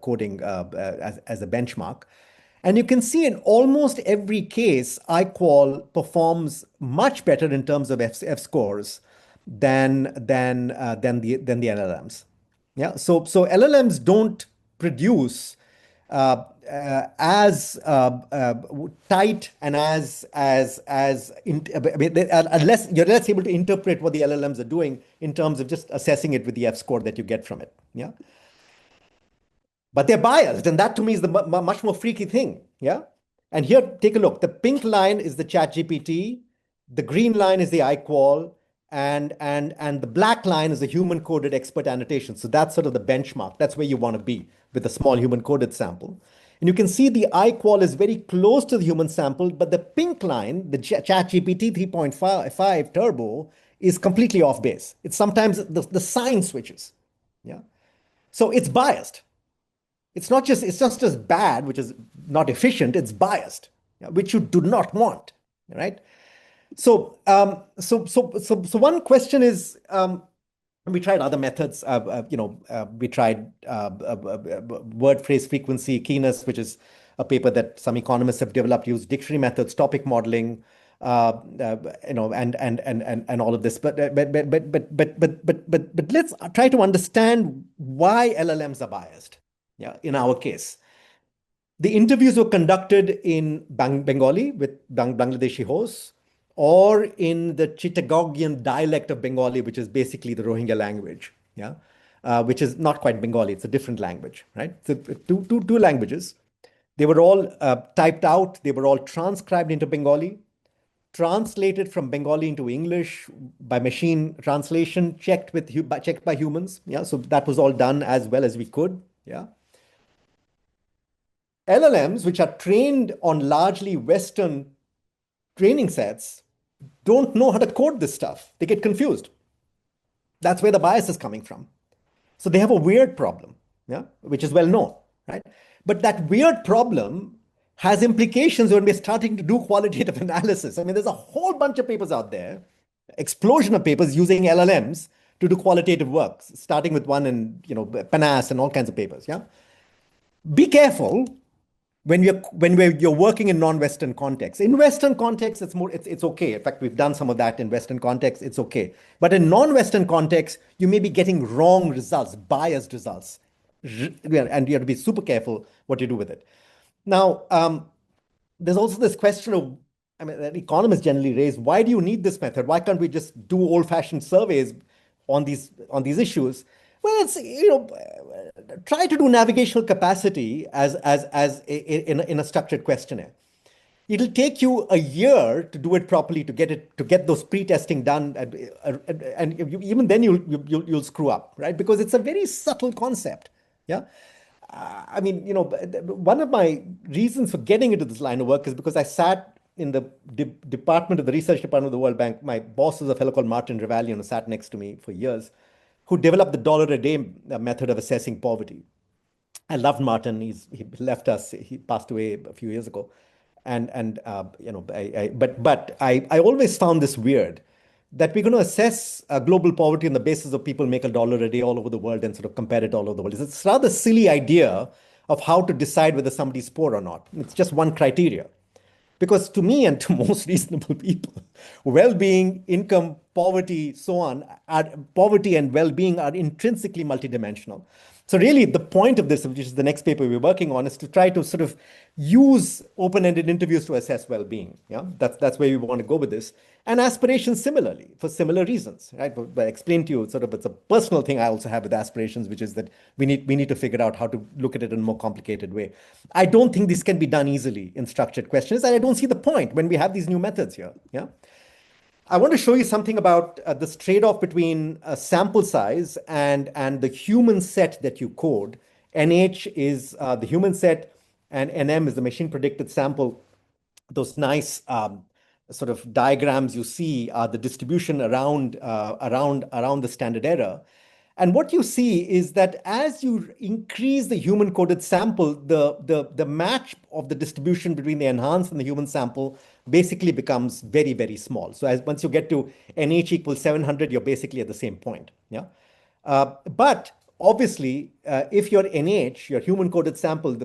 coding as a benchmark. And you can see in almost every case, iQual performs much better in terms of F scores than the LLMs. Yeah. So LLMs don't produce as tight and unless you're less able to interpret what the LLMs are doing in terms of just assessing it with the F score that you get from it. Yeah. But they're biased, and that to me is the much more freaky thing. Yeah. And here, take a look. The pink line is the ChatGPT, the green line is the iQual, and the black line is the human-coded expert annotation. So that's sort of the benchmark. That's where you want to be with a small human-coded sample. And you can see the iQual is very close to the human sample, but the pink line, the ChatGPT 3.5 Turbo, is completely off base. It's sometimes the sign switches. Yeah. So it's biased. It's not just bad, which is not efficient, it's biased, which you do not want, right? So one question is, we tried other methods. We tried word phrase frequency keenness, which is a paper that some economists have developed, use dictionary methods, topic modeling, and all of this. But let's try to understand why LLMs are biased. Yeah, in our case. The interviews were conducted in Bengali with Bangladeshi hosts, or in the Chittagonian dialect of Bengali, which is basically the Rohingya language, yeah, which is not quite Bengali, it's a different language, right? So two languages. They were all typed out, they were all transcribed into Bengali, translated from Bengali into English by machine translation, checked by humans, yeah. So that was all done as well as we could, yeah. LLMs, which are trained on largely Western training sets, don't know how to code this stuff. They get confused. That's where the bias is coming from. So they have a weird problem, yeah, which is well known, right? But that weird problem has implications when we're starting to do qualitative analysis. I mean, there's a whole bunch of papers out there, explosion of papers using LLMs to do qualitative work, starting with one in PNAS and all kinds of papers, yeah? Be careful when you're working in non-Western contexts. In Western contexts, it's okay. In fact, we've done some of that in Western contexts, it's okay. But in non-Western contexts, you may be getting wrong results, biased results. And you have to be super careful what you do with it. Now, there's also this question of, that economists generally raise, why do you need this method? Why can't we just do old-fashioned surveys on these issues? Well, it's, try to do navigational capacity as in a structured questionnaire. It'll take you a year to do it properly, to get those pre-testing done, and even then you'll screw up, right? Because it's a very subtle concept. Yeah. One of my reasons for getting into this line of work is because I sat in the department of the research department of the World Bank. My boss was a fellow called Martin Revalian, who sat next to me for years, who developed the $1 a day method of assessing poverty. I loved Martin. He left us. He passed away a few years ago, but I always found this weird, that we're going to assess global poverty on the basis of people make $1 a day all over the world and sort of compare it all over the world. It's a rather silly idea of how to decide whether somebody's poor or not. It's just one criteria. Because to me and to most reasonable people, well-being, income, poverty, so on, poverty and well-being are intrinsically multidimensional. So really the point of this, which is the next paper we're working on, is to try to sort of use open-ended interviews to assess well-being. Yeah, that's where we want to go with this. And aspirations similarly, for similar reasons, right? But I explained to you, sort of, it's a personal thing I also have with aspirations, which is that we need to figure out how to look at it in a more complicated way. I don't think this can be done easily in structured questions, and I don't see the point when we have these new methods here. Yeah. I want to show you something about this trade-off between sample size and the human set that you code. NH is the human set, and NM is the machine predicted sample. Those nice sort of diagrams you see are the distribution around the standard error. And what you see is that as you increase the human-coded sample, the match of the distribution between the enhanced and the human sample basically becomes very, very small. So once you get to NH equals 700, you're basically at the same point. Yeah. But obviously, if your NH, your human-coded sample,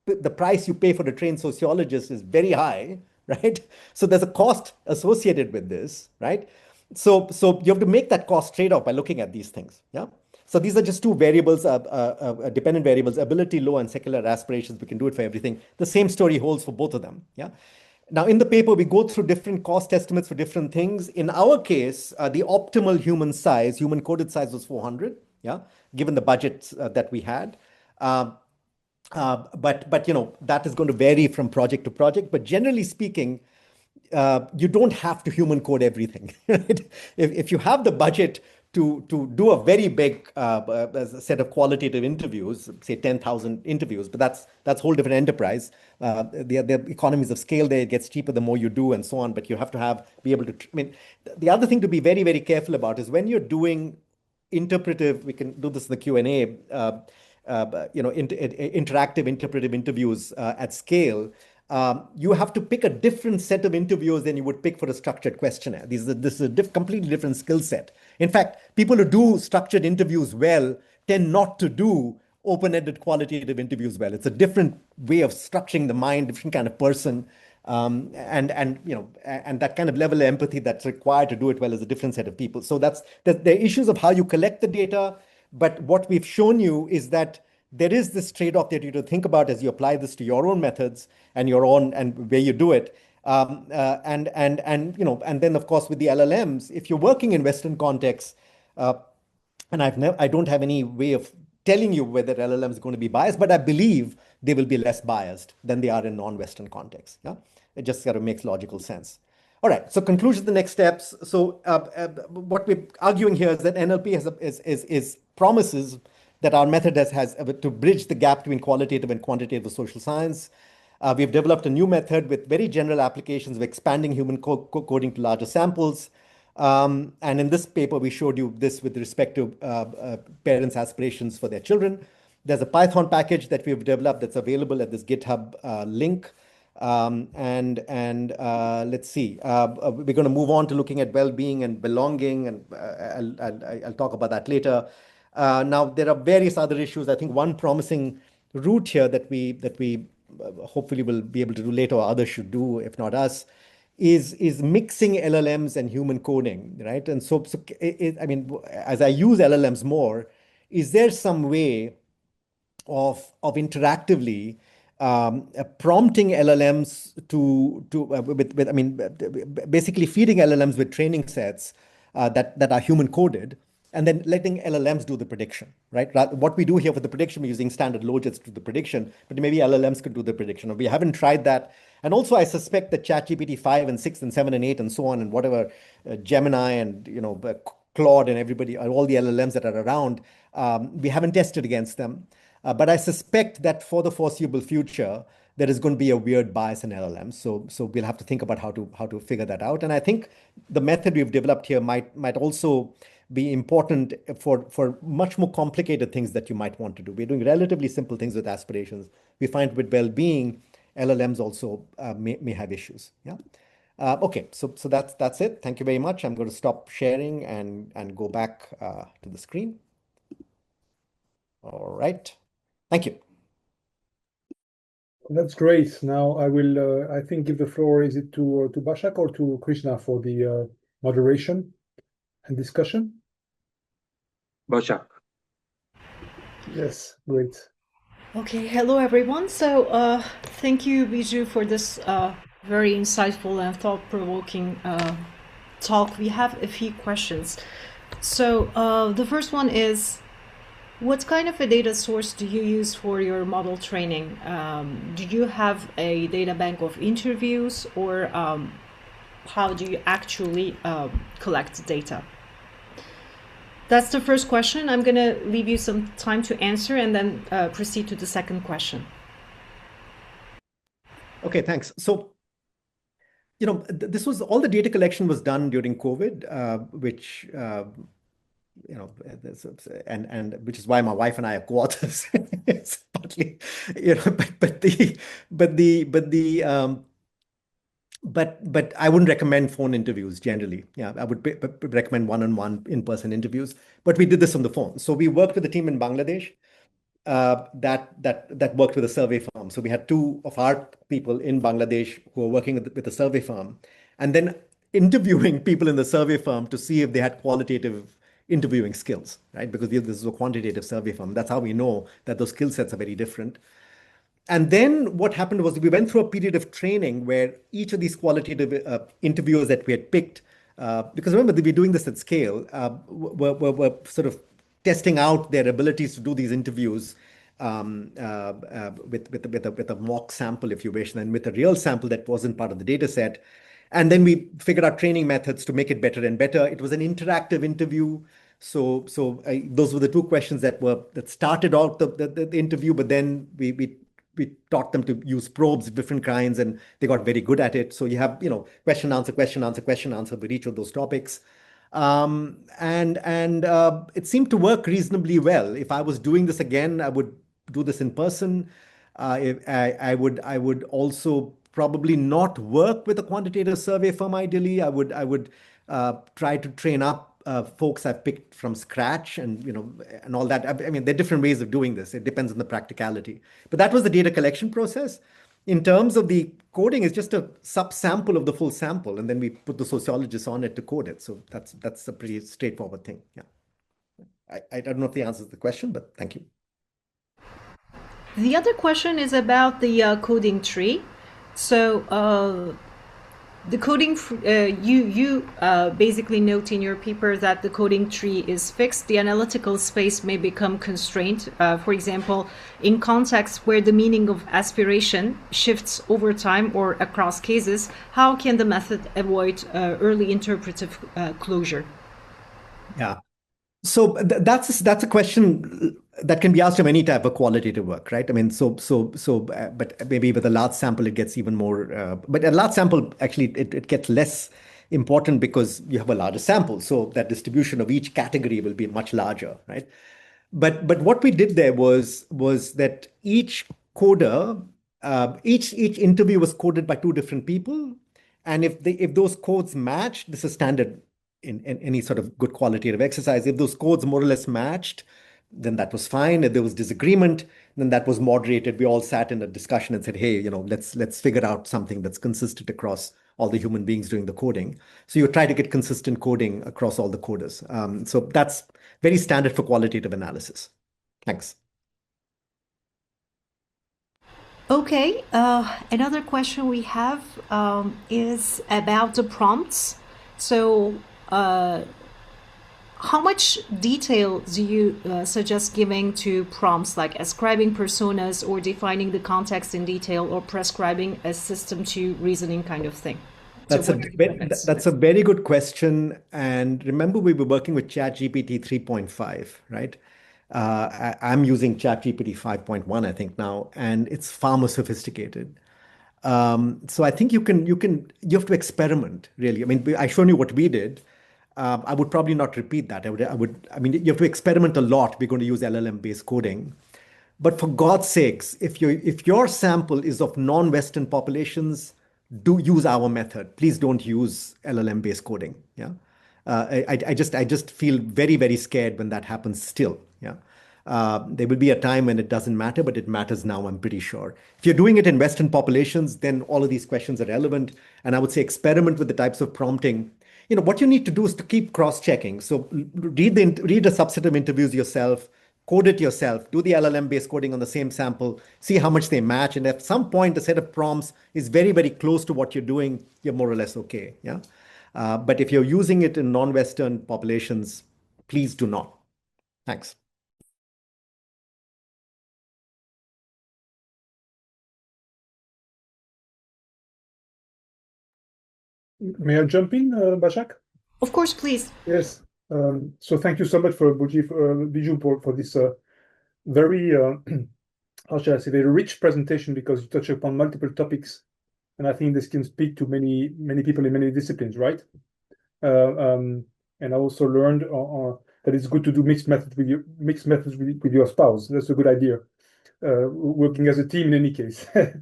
the price you pay for the trained sociologist is very high, right? So there's a cost associated with this, right? So you have to make that cost trade-off by looking at these things. Yeah. So these are just two variables, dependent variables, ability, low, and secular aspirations. We can do it for everything. The same story holds for both of them. Yeah. Now, in the paper, we go through different cost estimates for different things. In our case, the optimal human coded size was 400. Yeah, given the budget that we had. But you know, that is going to vary from project to project. But generally speaking, you don't have to human code everything. Right? If you have the budget to do a very big set of qualitative interviews, say 10,000 interviews, but that's a whole different enterprise. The economies of scale there, it gets cheaper the more you do and so on, but you have to be able to, I mean, the other thing to be very, very careful about is when you're doing interpretive, we can do this in the Q&A, you know, interactive interpretive interviews at scale, you have to pick a different set of interviews than you would pick for a structured questionnaire. This is a completely different skill set. In fact, people who do structured interviews well tend not to do open-ended qualitative interviews well. It's a different way of structuring the mind, different kind of person. And you know, and that kind of level of empathy that's required to do it well is a different set of people. So there are issues of how you collect the data, but what we've shown you is that there is this trade-off that you have to think about as you apply this to your own methods and your own and where you do it. And you know, and then of course with the LLMs, if you're working in Western contexts, and I don't have any way of telling you whether LLM is going to be biased, but I believe they will be less biased than they are in non-Western contexts. Yeah, it just sort of makes logical sense. All right, so conclusion, the next steps. So what we're arguing here is that NLP promises that our method has to bridge the gap between qualitative and quantitative social science. We've developed a new method with very general applications of expanding human coding to larger samples. And in this paper, we showed you this with respect to parents' aspirations for their children. There's a Python package that we've developed that's available at this GitHub link. Let's see, we're going to move on to looking at well-being and belonging, and I'll talk about that later. Now, there are various other issues. I think one promising route here that we hopefully will be able to do later, or others should do, if not us, is mixing LLMs and human coding, right? And so I mean, as I use LLMs more, is there some way of interactively prompting LLMs with I mean, basically feeding LLMs with training sets that are human coded, and then letting LLMs do the prediction, right? What we do here for the prediction, we're using standard logits to do the prediction, but maybe LLMs could do the prediction. We haven't tried that. And also, I suspect that ChatGPT 5 and 6 and 7 and 8 and so on, and whatever, Gemini and, you know, Claude and everybody, all the LLMs that are around, we haven't tested against them. But I suspect that for the foreseeable future, there is going to be a weird bias in LLMs. So we'll have to think about how to figure that out. And I think the method we've developed here might also be important for much more complicated things that you might want to do. We're doing relatively simple things with aspirations. We find with well-being, LLMs also may have issues. Yeah. Okay, so that's it. Thank you very much. I'm going to stop sharing and go back to the screen. All right. Thank you. That's great. Now I will, I think, give the floor, is it to Bashak or to Krishna for the moderation and discussion? Bashak. Yes, great. Okay, hello everyone. So thank you, Biju, for this very insightful and thought-provoking talk. We have a few questions. So the first one is, what kind of a data source do you use for your model training? Do you have a data bank of interviews, or how do you actually collect data? That's the first question. I'm going to leave you some time to answer and then proceed to the second question. Okay, thanks. So, this was all the data collection was done during COVID, which and which is why my wife and I are co-authors. It's partly, but I wouldn't recommend phone interviews generally. Yeah, I would recommend one-on-one in-person interviews. But we did this on the phone. So we worked with a team in Bangladesh that worked with a survey firm. So we had two of our people in Bangladesh who were working with a survey firm, and then interviewing people in the survey firm to see if they had qualitative interviewing skills, right? Because this is a quantitative survey firm. That's how we know that those skill sets are very different. And then what happened was we went through a period of training where each of these qualitative interviewers that we had picked, because remember, we're doing this at scale, were sort of testing out their abilities to do these interviews with a mock sample, if you wish, and with a real sample that wasn't part of the data set. And then we figured out training methods to make it better and better. It was an interactive interview. So those were the two questions that started out the interview, but then we taught them to use probes of different kinds, and they got very good at it. So you have, question, answer, question, answer, question, answer with each of those topics. And it seemed to work reasonably well. If I was doing this again, I would do this in person. I would also probably not work with a quantitative survey firm. Ideally, I would try to train up folks I've picked from scratch, and and all that. I mean, there are different ways of doing this. It depends on the practicality. But that was the data collection process. In terms of the coding, it's just a subsample of the full sample, and then we put the sociologists on it to code it. So that's a pretty straightforward thing. Yeah. I don't know if the answer is the question, but thank you. The other question is about the coding tree. So the coding, you basically note in your paper that the coding tree is fixed. The analytical space may become constrained. For example, in contexts where the meaning of aspiration shifts over time or across cases, how can the method avoid early interpretive closure? Yeah. So that's a question that can be asked of any type of qualitative work, right? I mean, but maybe with a large sample, it gets even more. But a large sample, actually, it gets less important because you have a larger sample. So that distribution of each category will be much larger, right? But what we did there was that each coder, each interview was coded by two different people, and if those codes matched, this is standard in any sort of good qualitative exercise. If those codes more or less matched, then that was fine. If there was disagreement, then that was moderated. We all sat in a discussion and said, hey, let's figure out something that's consistent across all the human beings doing the coding. So you try to get consistent coding across all the coders. So that's very standard for qualitative analysis. Thanks. Okay, another question we have is about the prompts. So how much detail do you suggest giving to prompts, like ascribing personas or defining the context in detail or prescribing a system to reasoning kind of thing? That's a very good question. And remember, we were working with ChatGPT 3.5, right? I'm using ChatGPT 5.1, I think now, and it's far more sophisticated. So I think you have to experiment, really. I mean, I shown you what we did. I would probably not repeat that. I mean, you have to experiment a lot. We're going to use LLM-based coding. But for God's sakes, if your sample is of non-Western populations, do use our method. Please don't use LLM-based coding. Yeah. I just feel very, very scared when that happens still. Yeah. There will be a time when it doesn't matter, but it matters now, I'm pretty sure. If you're doing it in Western populations, then all of these questions are relevant. And I would say experiment with the types of prompting. What you need to do is to keep cross-checking. So read a subset of interviews yourself, code it yourself, do the LLM-based coding on the same sample, see how much they match. And at some point, the set of prompts is very, very close to what you're doing, you're more or less okay. Yeah. But if you're using it in non-Western populations, please do not. Thanks. May I jump in, Bashak? Of course, please. Yes. So thank you so much for Biju for this very, how shall I say, very rich presentation, because you touch upon multiple topics And I think this can speak to many people in many disciplines, right? And I also learned that it's good to do mixed methods with your spouse. That's a good idea. Working as a team in any case. But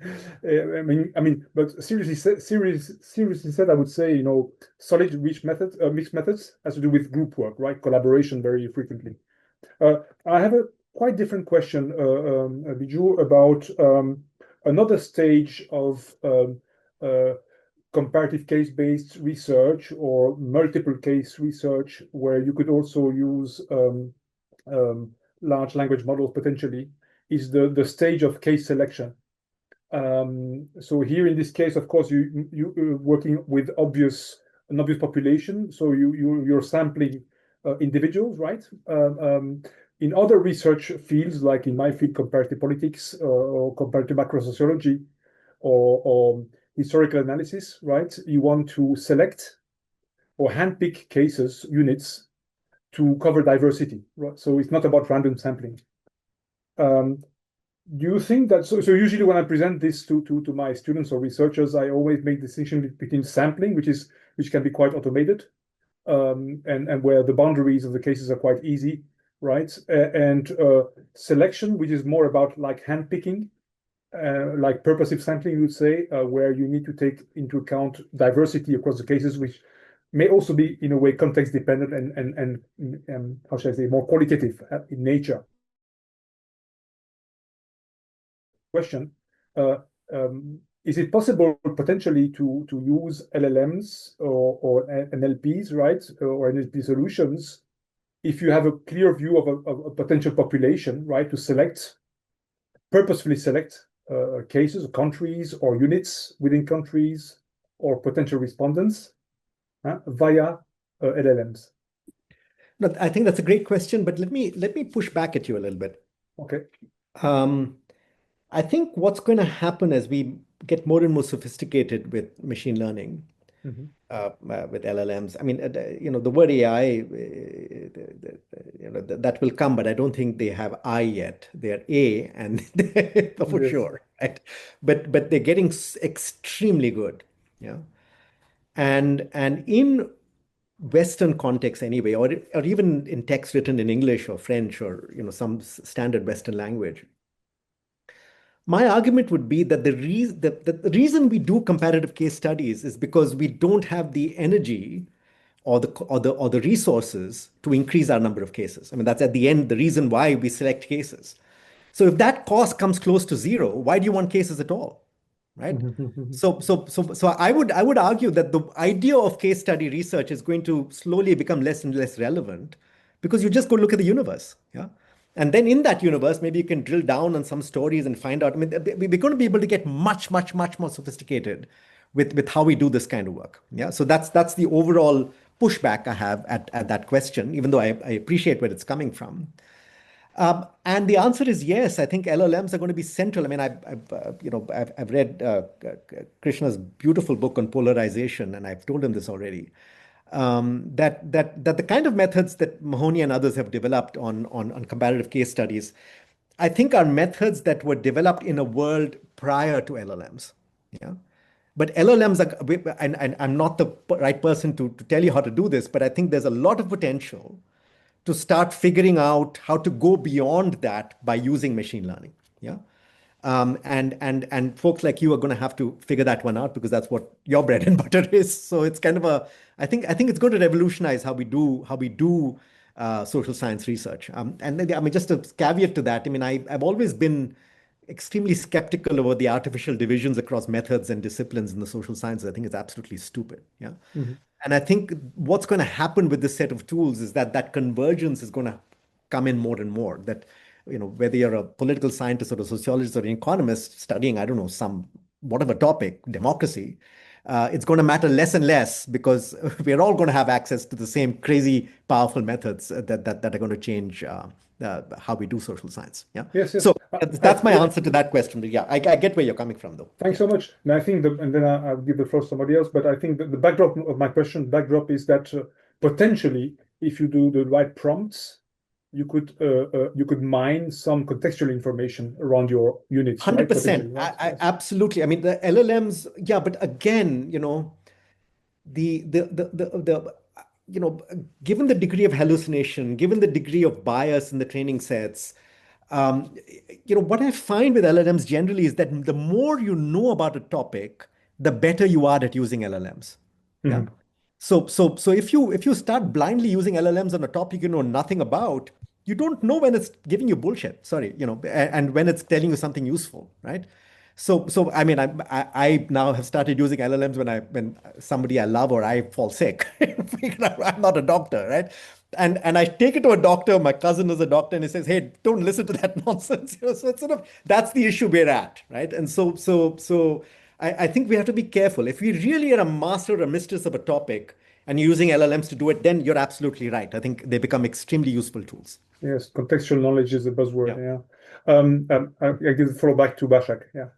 seriously said, I would say, solid mixed methods has to do with group work, right? Collaboration very frequently. I have a quite different question, Bijou, about another stage of comparative case-based research or multiple case research, where you could also use large language models potentially, is the stage of case selection. So here in this case, of course, you working with an obvious population, so you're sampling individuals, right? In other research fields, like in my field, comparative politics or comparative macrosociology or historical analysis, right? You want to select or handpick cases, units, to cover diversity, right? So it's not about random sampling. Do you think that, so usually when I present this to my students or researchers, I always make distinction between sampling, which can be quite automated, and where the boundaries of the cases are quite easy, right? And selection, which is more about like handpicking, like purposive sampling, you would say, where you need to take into account diversity across the cases, which may also be, in a way, context dependent and how should I say, more qualitative in nature. Question: is it possible potentially to use LLMs or NLPs, right, or NLP solutions, if you have a clear view of a potential population, right, to purposefully select cases, countries, or units within countries, or potential respondents via LLMs? No, I think that's a great question, but let me push back at you a little bit. Okay. I think what's going to happen as we get more and more sophisticated with machine learning, with LLMs. I mean, the word AI, that will come, but I don't think they have I yet. They're A, and for sure, right? But they're getting extremely good, yeah. And in Western context anyway, or even in text written in English or French or some standard Western language. My argument would be that the reason we do comparative case studies is because we don't have the energy or the resources to increase our number of cases. I mean, that's at the end the reason why we select cases. So if that cost comes close to zero, why do you want cases at all, right? So I would argue that the idea of case study research is going to slowly become less and less relevant because you just go look at the universe, yeah. And then in that universe, maybe you can drill down on some stories and find out. I mean, we're going to be able to get much more sophisticated with how we do this kind of work. Yeah. So that's the overall pushback I have at that question, even though I appreciate where it's coming from. And the answer is yes. I think LLMs are going to be central. I mean, I've read Krishna's beautiful book on polarization, and I've told him this already. That the kind of methods that Mahoney and others have developed on comparative case studies, I think are methods that were developed in a world prior to LLMs. Yeah. But LLMs are, and I'm not the right person to tell you how to do this, but I think there's a lot of potential to start figuring out how to go beyond that by using machine learning. Yeah. And folks like you are going to have to figure that one out because that's what your bread and butter is. So it's kind of I think it's going to revolutionize how we do social science research. And I mean, just a caveat to that. I mean, I've always been extremely skeptical about the artificial divisions across methods and disciplines in the social sciences. I think it's absolutely stupid. Yeah. And I think what's going to happen with this set of tools is that convergence is going to come in more and more. That whether you're a political scientist or a sociologist or an economist studying, I don't know, some whatever topic, democracy, it's going to matter less and less because we're all going to have access to the same crazy, powerful methods that are going to change how we do social science. Yeah. Yes. So that's my answer to that question. But yeah, I get where you're coming from, though. Thanks so much. And I think, and then I'll give the floor to somebody else. But I think the backdrop of my question is that potentially, if you do the right prompts, you could mine some contextual information around your units, right? 100%. Potentially, right? I Yes. absolutely. I mean, the LLMs, yeah, but again, the given the degree of hallucination, given the degree of bias in the training sets, um, what I find with LLMs generally is that the more you know about a topic, the better you are at using LLMs. Yeah. Mhm. So if you start blindly using LLMs on a topic you know nothing about, you don't know when it's giving you bullshit. Sorry, and when it's telling you something useful, right? So I mean, I now have started using LLMs when somebody I love or I fall sick. I'm not a doctor, right? And I take it to a doctor. My cousin is a doctor, and he says, "Hey, don't listen to that nonsense." So it's sort of that's the issue we're at, right? And so I think we have to be careful. If we really are a master or a mistress of a topic and you're using LLMs to do it, then you're absolutely right. I think they become extremely useful tools. Yes, contextual knowledge is a buzzword. Yeah. Yeah. I give the floor back to Bashak. Yeah.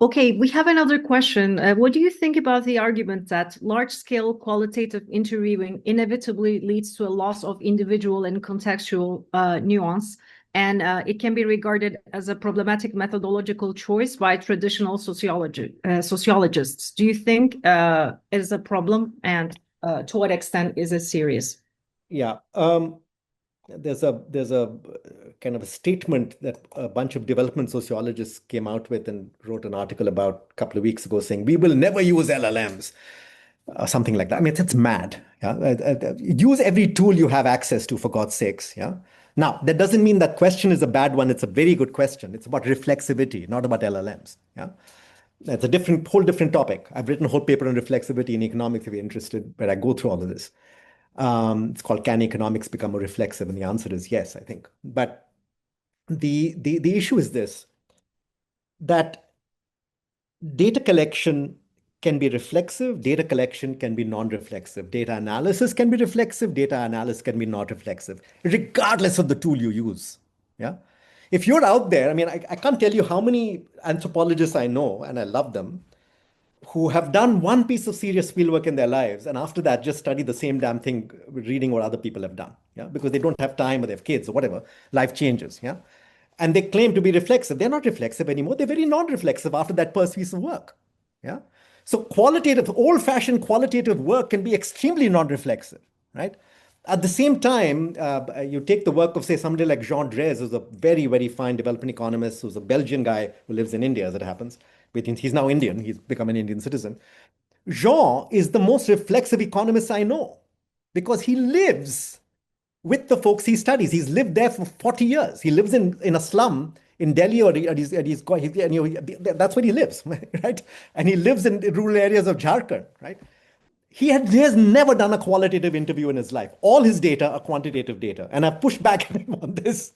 Okay, we have another question. What do you think about the argument that large-scale qualitative interviewing inevitably leads to a loss of individual and contextual nuance, and it can be regarded as a problematic methodological choice by traditional sociologists? Do you think it is a problem, and to what extent is it serious? Yeah. There's a kind of a statement that a bunch of development sociologists came out with and wrote an article about a couple of weeks ago saying we will never use LLMs, something like that. I mean, that's mad. Yeah, use every tool you have access to, for God's sakes. Yeah. Now, that doesn't mean that question is a bad one. It's a very good question. It's about reflexivity, not about LLMs. Yeah. It's a whole different topic. I've written a whole paper on reflexivity in economics if you're interested, where I go through all of this. It's called Can Economics Become More Reflexive? And the answer is yes, I think. But the issue is this, that data collection can be reflexive, data collection can be non-reflexive, data analysis can be reflexive, data analysis can be not reflexive, regardless of the tool you use. Yeah. If you're out there, I mean, I can't tell you how many anthropologists I know, and I love them, who have done one piece of serious fieldwork in their lives, and after that just study the same damn thing, reading what other people have done, yeah, because they don't have time or they have kids or whatever, life changes, yeah, and they claim to be reflexive. They're not reflexive anymore. They're very non-reflexive after that first piece of work, yeah. So qualitative, old-fashioned qualitative work can be extremely non-reflexive, right? At the same time, you take the work of, say, somebody like Jean Drèze, who's a very, very fine development economist, who's a Belgian guy who lives in India, as it happens. He's now Indian. He's become an Indian citizen. Jean is the most reflexive economist I know because he lives with the folks he studies. He's lived there for 40 years. He lives in a slum in Delhi, that's where he lives, right? And he lives in rural areas of Jharkhand, right? He has never done a qualitative interview in his life. All his data are quantitative data. And I've pushed back at him on this.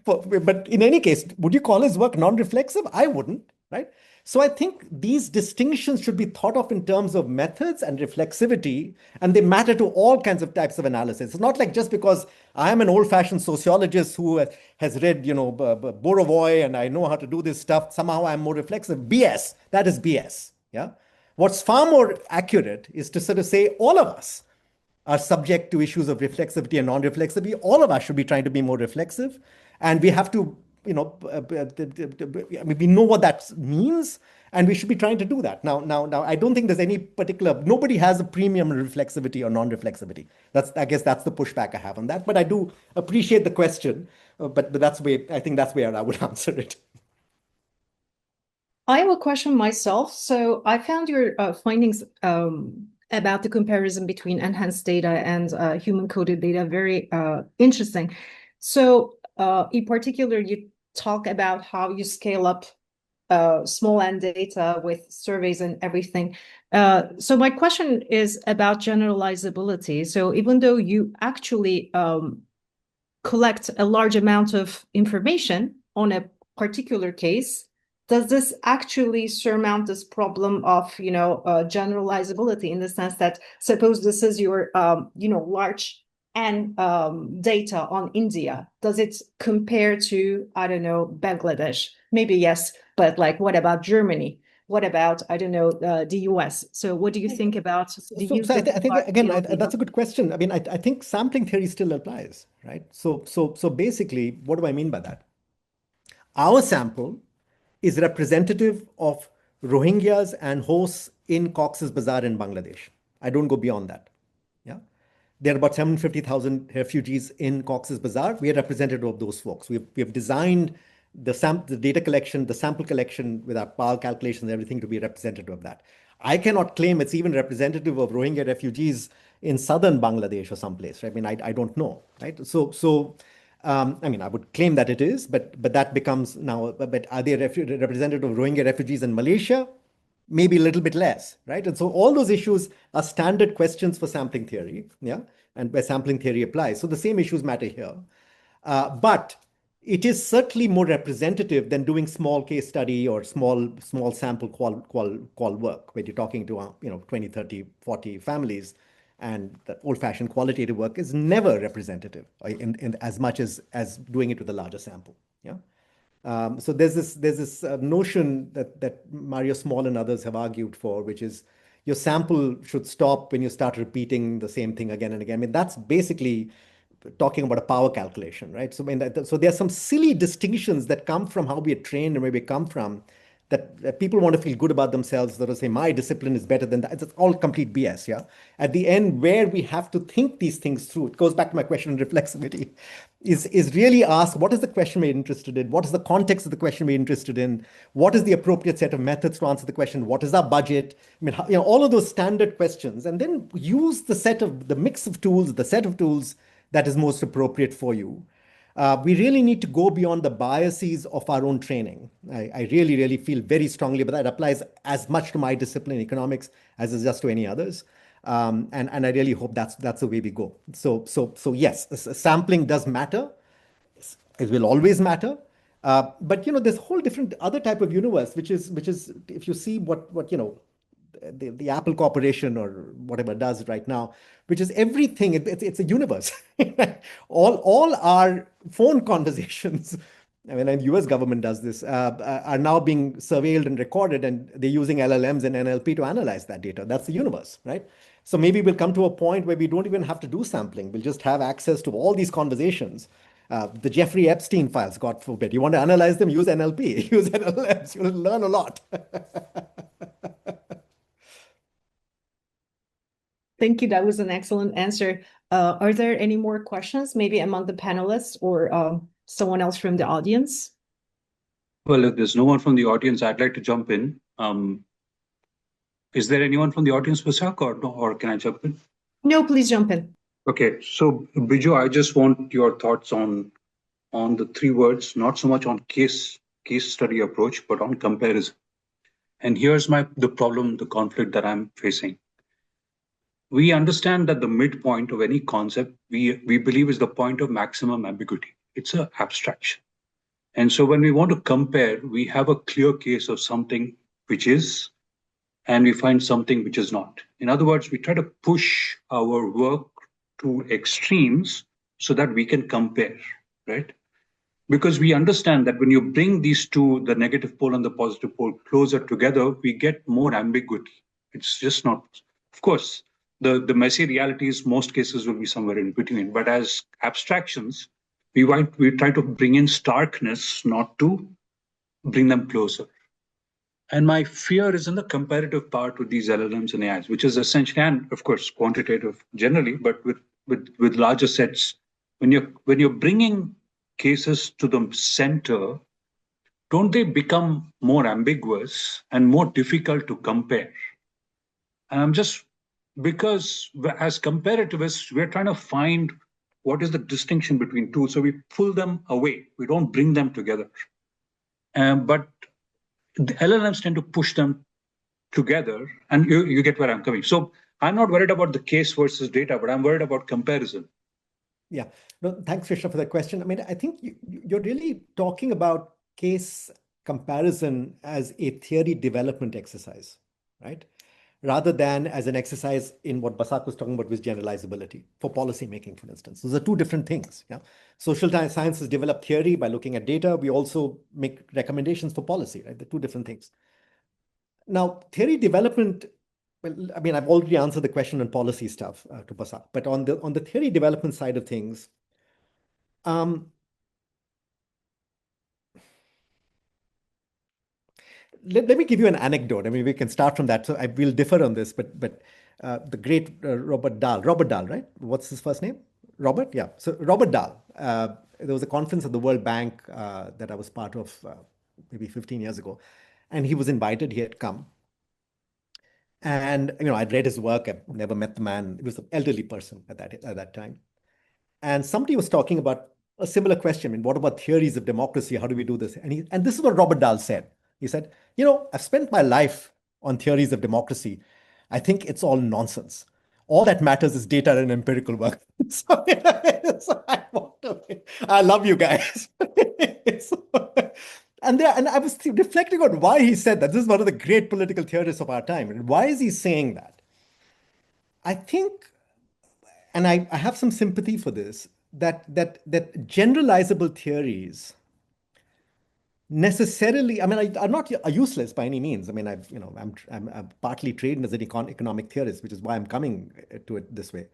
But in any case, would you call his work non-reflexive? I wouldn't, right? So I think these distinctions should be thought of in terms of methods and reflexivity, and they matter to all kinds of types of analysis. It's not like just because I am an old-fashioned sociologist who has read, Borovoy and I know how to do this stuff, somehow I'm more reflexive. BS. That is BS. Yeah. What's far more accurate is to sort of say all of us are subject to issues of reflexivity and non-reflexivity. All of us should be trying to be more reflexive. And we have to, I mean, we know what that means, and we should be trying to do that. Now, I don't think there's any particular, nobody has a premium reflexivity or non-reflexivity. I guess that's the pushback I have on that. But I do appreciate the question, but I think that's where I would answer it. I have a question myself. So I found your findings about the comparison between enhanced data and human-coded data very interesting. So in particular, you talk about how you scale up small n data with surveys and everything. So my question is about generalizability. So even though you actually collect a large amount of information on a particular case, does this actually surmount this problem of, generalizability, in the sense that suppose this is your, large and data on India? Does it compare to, I don't know, Bangladesh? Maybe yes, but like, what about Germany? what about, I don't know, the US? So what do you think about the use So I of think again, large-scale data? that's a good question. I mean, I think sampling theory still applies, right? So basically, what do I mean by that? Our sample is representative of Rohingyas and hosts in Cox's Bazar in Bangladesh. I don't go beyond that. Yeah. There are about 750,000 refugees in Cox's Bazar. We are representative of those folks. We have designed the data collection, the sample collection with our power calculations and everything to be representative of that. I cannot claim it's even representative of Rohingya refugees in southern Bangladesh or someplace. Right? I mean, I don't know. Right? I mean, I would claim that it is, but that becomes now. But are they representative of Rohingya refugees in Malaysia? Maybe a little bit less, right? And so all those issues are standard questions for sampling theory, yeah, and where sampling theory applies. So the same issues matter here, but it is certainly more representative than doing small case study or small sample qual work, where you're talking to 20, 30, 40 families, and the old-fashioned qualitative work is never representative in as much as doing it with a larger sample, yeah. So there's this notion that Mario Small and others have argued for, which is your sample should stop when you start repeating the same thing again and again. I mean, that's basically talking about a power calculation, right? So, I mean, so there are some silly distinctions that come from how we are trained and where we come from, that people want to feel good about themselves, that will say, my discipline is better than that. It's all complete BS, yeah? At the end, where we have to think these things through, it goes back to my question on reflexivity, is really ask, what is the question we're interested in? What is the context of the question we're interested in? What is the appropriate set of methods to answer the question? What is our budget? I mean, all of those standard questions, and then use the mix of tools, the set of tools that is most appropriate for you. We really need to go beyond the biases of our own training. I really, really feel very strongly about that. It applies as much to my discipline, economics, as it does to any others. And I really hope that's the way we go. So yes, sampling does matter. It will always matter. But there's a whole different other type of universe, which is if you see what the Apple Corporation or whatever does right now, which is everything. It's a universe. all our phone conversations, I mean, and the US government does this, are now being surveilled and recorded, and they're using LLMs and NLP to analyze that data. That's the universe, right? So maybe we'll come to a point where we don't even have to do sampling. We'll just have access to all these conversations. The Jeffrey Epstein files, God forbid. You want to analyze them, use NLP, use LLMs. You'll learn a lot. Thank you. That was an excellent answer. Are there any more questions, maybe among the panelists or someone else from the audience? Well, if there's no one from the audience, I'd like to jump in. Is there anyone from the audience, Vasak, or can I jump in? No, please jump in. Okay, so Biju, I just want your thoughts on the three words, not so much on case study approach, but on comparison. And here's the problem, the conflict that I'm facing. We understand that the midpoint of any concept we believe is the point of maximum ambiguity. It's an abstraction. And so when we want to compare, we have a clear case of something which is, and we find something which is not. In other words, we try to push our work to extremes so that we can compare, right? Because we understand that when you bring these two, the negative pole and the positive pole, closer together, we get more ambiguity. It's just not, of course, the messy reality is most cases will be somewhere in between. But as abstractions, we try to bring in starkness, not to bring them closer. And my fear is in the comparative part with these LLMs and AIs, which is essentially, and of course, quantitative generally, but with larger sets. When you're bringing cases to the center, don't they become more ambiguous and more difficult to compare? And because as comparativists, we're trying to find what is the distinction between two. So we pull them away. We don't bring them together. But the LLMs tend to push them together, and you get where I'm coming. So I'm not worried about the case versus data, but I'm worried about comparison. Yeah. No, thanks, Krishna, for that question. I mean, I think you're really talking about case comparison as a theory development exercise, right? Rather than as an exercise in what Basak was talking about with generalizability for policy making, for instance. Those are two different things. Yeah. Social sciences develop theory by looking at data. We also make recommendations for policy, right? They're two different things. Now, theory development, well, I mean, I've already answered the question on policy stuff to Basa, but on the theory development side of things, let me give you an anecdote. I mean, we can start from that. So I will differ on this, but the great Robert Dahl, right? What's his first name? Robert? Yeah. So Robert Dahl, there was a conference at the World Bank that I was part of maybe 15 years ago, and he was invited. He had come. And, I'd read his work. I've never met the man. He was an elderly person at that time. And somebody was talking about a similar question. I mean, what about theories of democracy? How do we do this? And this is what Robert Dahl said. He said, I've spent my life on theories of democracy. I think it's all nonsense. All that matters is data and empirical work. So I walked away. I love you guys. And I was reflecting on why he said that. This is one of the great political theorists of our time. And why is he saying that? I think, and I have some sympathy for this, that generalizable theories necessarily, I mean, are not useless by any means. I mean, I'm partly trained as an economic theorist, which is why I'm coming to it this way.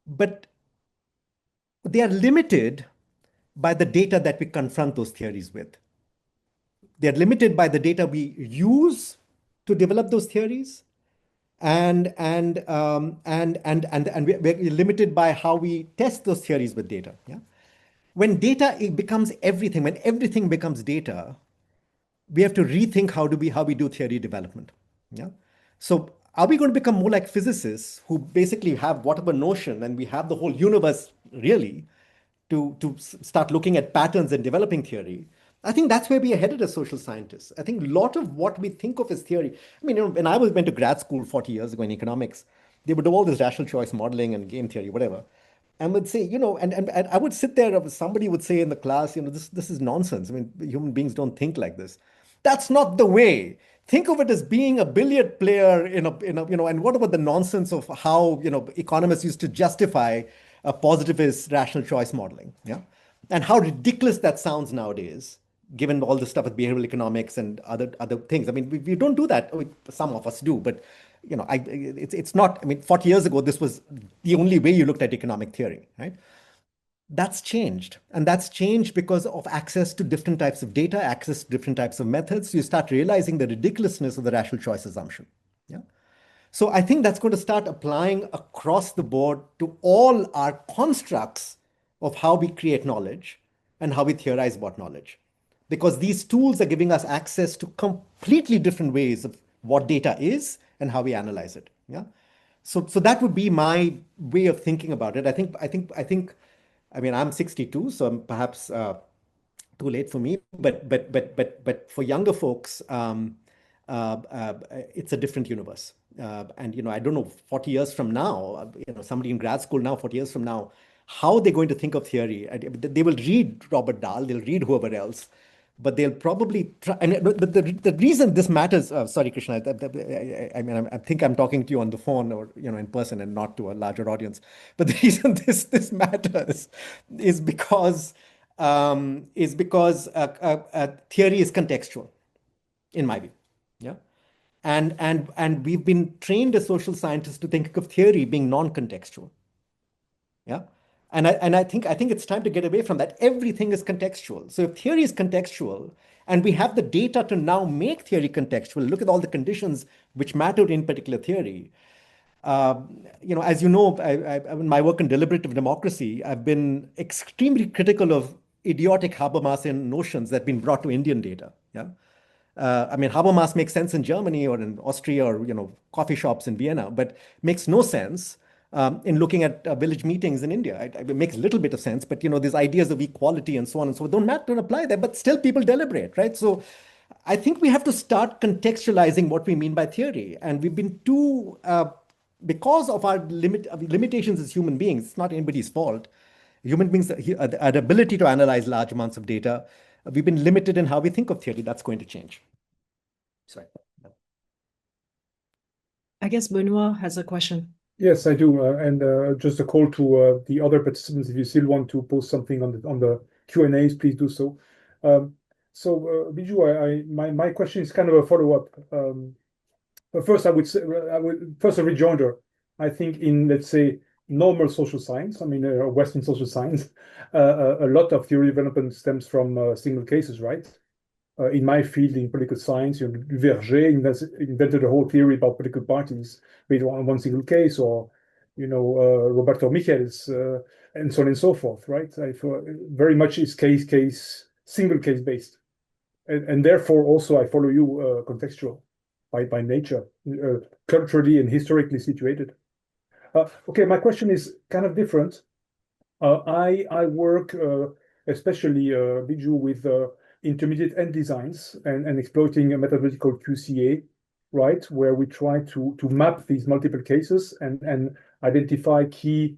But they are limited by the data that we confront those theories with. They're limited by the data we use to develop those theories, and we're limited by how we test those theories with data. Yeah, when data becomes everything, when everything becomes data, we have to rethink how we do theory development. Yeah, so are we going to become more like physicists who basically have whatever notion, and we have the whole universe really to start looking at patterns and developing theory? I think that's where we are headed as social scientists. I think a lot of what we think of as theory, I mean, when I went to grad school 40 years ago in economics, they would do all this rational choice modeling and game theory, whatever. And would say, and I would sit there, somebody would say in the class, this is nonsense. I mean, human beings don't think like this. That's not the way. Think of it as being a billiard player and what about the nonsense of how, economists used to justify a positivist rational choice modeling, yeah? And how ridiculous that sounds nowadays, given all the stuff with behavioral economics and other things. I mean, we don't do that. Some of us do, but it's not. I mean, 40 years ago, this was the only way you looked at economic theory, right? That's changed, and that's changed because of access to different types of data, access to different types of methods. You start realizing the ridiculousness of the rational choice assumption. Yeah. So I think that's going to start applying across the board to all our constructs of how we create knowledge and how we theorize about knowledge. Because these tools are giving us access to completely different ways of what data is and how we analyze it. Yeah. So that would be my way of thinking about it. I mean, I'm 62, so I'm perhaps too late for me. But for younger folks, it's a different universe. And I don't know, 40 years from now, somebody in grad school now, 40 years from now, how they're going to think of theory. They will read Robert Dahl, they'll read whoever else, but they'll probably try. And the reason this matters, sorry, Krishna, I mean, I think I'm talking to you on the phone or in person and not to a larger audience. But the reason this matters is because theory is contextual, in my view. Yeah. And we've been trained as social scientists to think of theory being non-contextual. Yeah. And I think it's time to get away from that. Everything is contextual. So if theory is contextual, and we have the data to now make theory contextual, look at all the conditions which matter in particular theory. As you know, in my work in deliberative democracy, I've been extremely critical of idiotic Habermasian notions that have been brought to Indian data. Yeah. I mean, Habermas makes sense in Germany or in Austria or coffee shops in Vienna, but makes no sense in looking at village meetings in India. It makes a little bit of sense, but these ideas of equality and so on and so forth don't apply there, but still people deliberate, right? So I think we have to start contextualizing what we mean by theory. And we've been too, because of our limitations as human beings, it's not anybody's fault. Human beings, our ability to analyze large amounts of data, we've been limited in how we think of theory. That's going to change. Sorry. I guess Benoit has a question. Yes, I do. And just a call to the other participants, if you still want to post something on the Q&As, please do so. So, Biju, my question is kind of a follow-up. But first, I would first a rejoinder. I think in, let's say, normal social science, I mean, Western social science, a lot of theory development stems from single cases, right? In my field, in political science, Verger invented a whole theory about political parties based on one single case, or Roberto Michels, and so on and so forth, right? Very much is single case based, and therefore also I follow you contextual by nature, culturally and historically situated. Okay, my question is kind of different. I work especially Biju with intermediate end designs and exploiting a methodology called QCA, right, where we try to map these multiple cases and identify key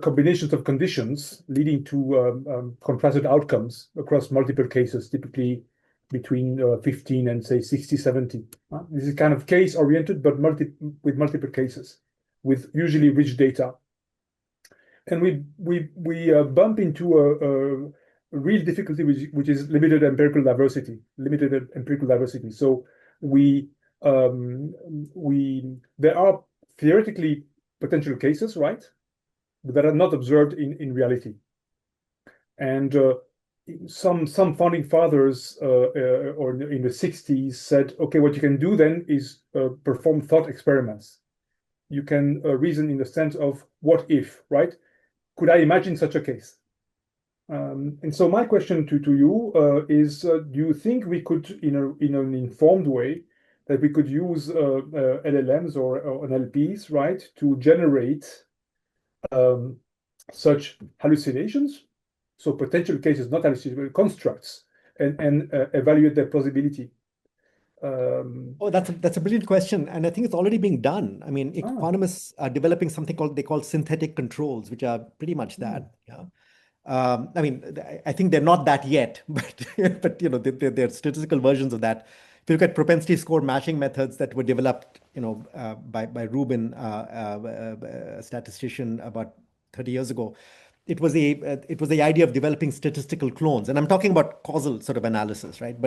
combinations of conditions leading to contrasted outcomes across multiple cases, typically between 15 and say 60, 70. This is kind of case oriented, but with multiple cases, with usually rich data. And we bump into a real difficulty, which is limited empirical diversity. So there are theoretically potential cases, right, that are not observed in reality. And some founding fathers or in the 60s said, okay, what you can do then is perform thought experiments. You can reason in the sense of what if, right? Could I imagine such a case? And so my question to you is, do you think we could, in an informed way, that we could use LLMs or NLPs, right, to generate such hallucinations, so potential cases, not hallucinations, but constructs, and evaluate their plausibility? Oh, that's a brilliant question, and I think it's already being done. I mean, economists are developing something they call synthetic controls, which are pretty much that. Yeah. I mean, I think they're not that yet, but they're statistical versions of that. If you look at propensity score matching methods that were developed, by Rubin, a statistician about 30 years ago, it was the idea of developing statistical clones, and I'm talking about causal sort of analysis, right?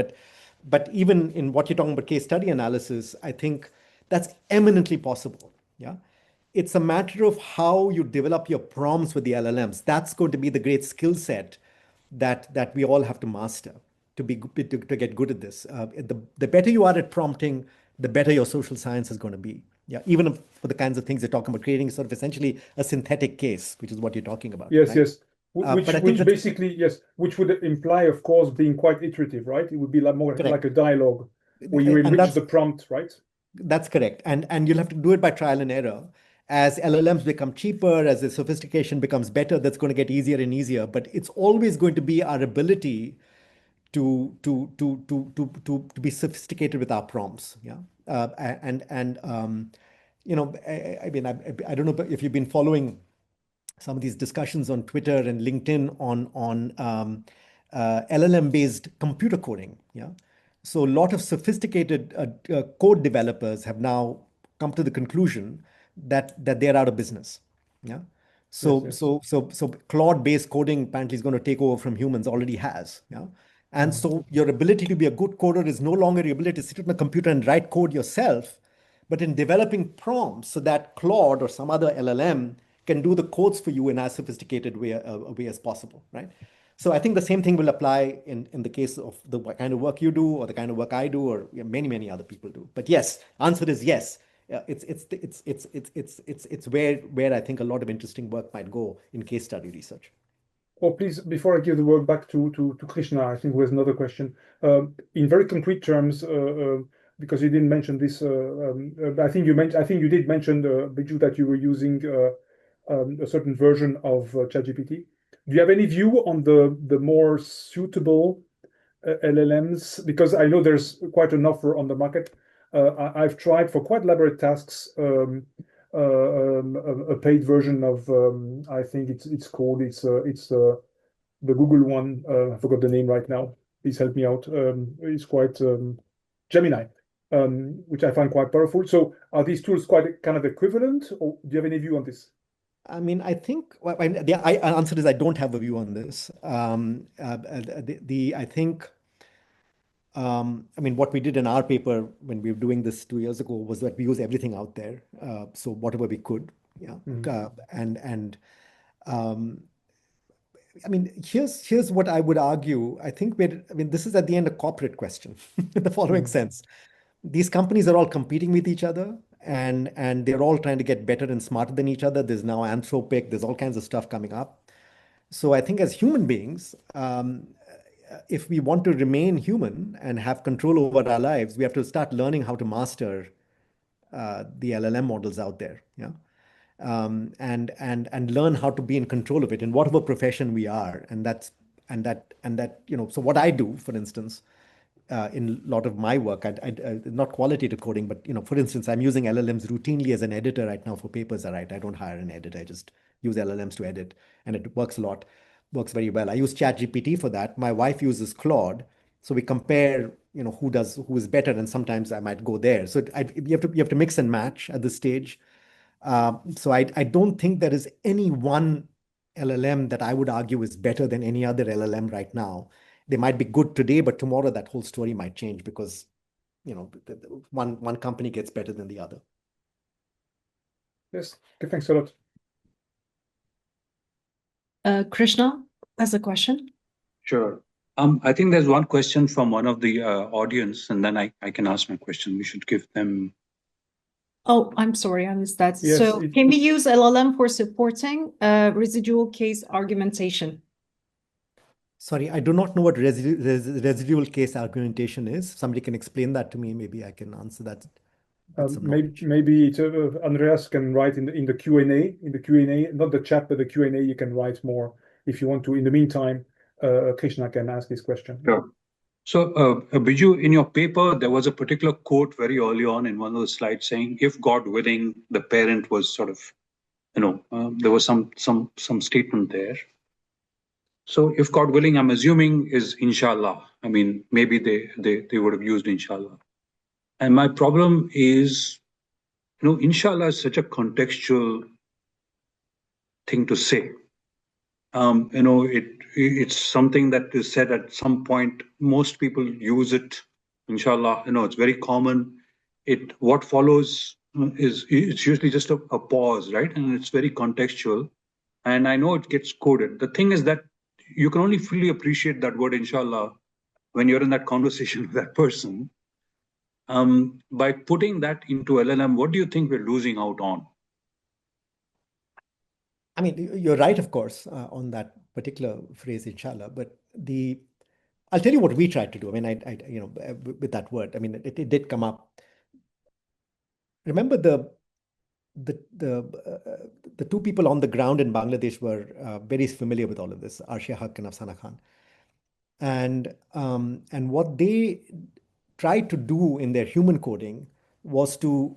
But even in what you're talking about case study analysis, I think that's eminently possible. Yeah. It's a matter of how you develop your prompts with the LLMs. That's going to be the great skill set that we all have to master to get good at this. The better you are at prompting, the better your social science is going to be. Yeah, even for the kinds of things you're talking about, creating sort of essentially a synthetic case, which is what you're talking about. Yes, right? yes. Which would imply, of course, being quite iterative, right? It would be more like a dialogue where you enrich the prompt, right? That's correct. And you'll have to do it by trial and error. As LLMs become cheaper, as the sophistication becomes better, that's going to get easier and easier. But it's always going to be our ability to be sophisticated with our prompts. Yeah. I mean, I don't know if you've been following some of these discussions on Twitter and LinkedIn on LLM-based computer coding. Yeah. So a lot of sophisticated code developers have now come to the conclusion that they're out of business. Yeah. So Claude-based coding apparently is going to take over from humans, already has. Yeah. And so your ability to be a good coder is no longer your ability to sit on a computer and write code yourself, but in developing prompts so that Claude or some other LLM can do the codes for you in as sophisticated way as possible, right? So I think the same thing will apply in the case of the kind of work you do or the kind of work I do or many other people do. But yes, answer is yes. It's where I think a lot of interesting work might go in case study research. Oh, please, before I give the word back to Krishna, I think there's another question. In very concrete terms, because you didn't mention this, I think you did mention, Biju, that you were using a certain version of ChatGPT. Do you have any view on the more suitable LLMs? Because I know there's quite an offer on the market. I've tried for quite elaborate tasks a paid version of I think it's the Google one. I forgot the name right now. Please help me out. It's quite Gemini, which I find quite powerful. So are these tools quite kind of equivalent, or do you have any view on this? I mean, I think the answer is I don't have a view on this. I think, I mean, what we did in our paper when we were doing this 2 years ago was that we use everything out there. So whatever we could, yeah. And um, I mean, here's what I would argue. I mean, this is at the end a corporate question in the following sense. These companies are all competing with each other, and they're all trying to get better and smarter than each other. There's now Anthropic, there's all kinds of stuff coming up. So I think as human beings, if we want to remain human and have control over our lives, we have to start learning how to master the LLM models out there. Yeah. And learn how to be in control of it in whatever profession we are. So what I do, for instance, in a lot of my work, not qualitative coding, but for instance, I'm using LLMs routinely as an editor right now for papers I write. I don't hire an editor. I just use LLMs to edit, and it works a lot, works very well. I use ChatGPT for that. My wife uses Claude, so we compare, who is better, and sometimes I might go there. So you have to mix and match at this stage. So I don't think there is any one LLM that I would argue is better than any other LLM right now. They might be good today, but tomorrow that whole story might change because one company gets better than the other. Yes, okay, thanks a lot. Krishna has a question. Sure. I think there's one question from one of the audience, and then I can ask my question. We should give them. Oh, I'm sorry, I missed that. Yes, So can we use LLM for supporting residual case argumentation? Sorry, I do not know what residual case argumentation is. Somebody can explain that to me. Maybe I can answer that. Maybe Andreas can write in the Q&A, not the chat, but the Q&A. You can write more if you want to. In the meantime, Krishna can ask this question. Sure. So, Biju, in your paper, there was a particular quote very early on in one of the slides saying, "If God willing, the parent was sort of, there was some statement there." So, if God willing, I'm assuming is inshallah. I mean, maybe they would have used inshallah. And my problem is, inshallah is such a contextual thing to say. It's something that is said at some point. Most people use it, inshallah. It's very common. What follows it's usually just a pause, right? And it's very contextual. And I know it gets coded. The thing is that you can only fully appreciate that word, inshallah, when you're in that conversation with that person. By putting that into LLM, what do you think we're losing out on? I mean, you're right, of course, on that particular phrase, inshallah. But I'll tell you what we tried to do. I mean, with that word, I mean, it did come up. Remember the two people on the ground in Bangladesh were very familiar with all of this, Arshia Haq and Afsana Khan. And what they tried to do in their human coding was to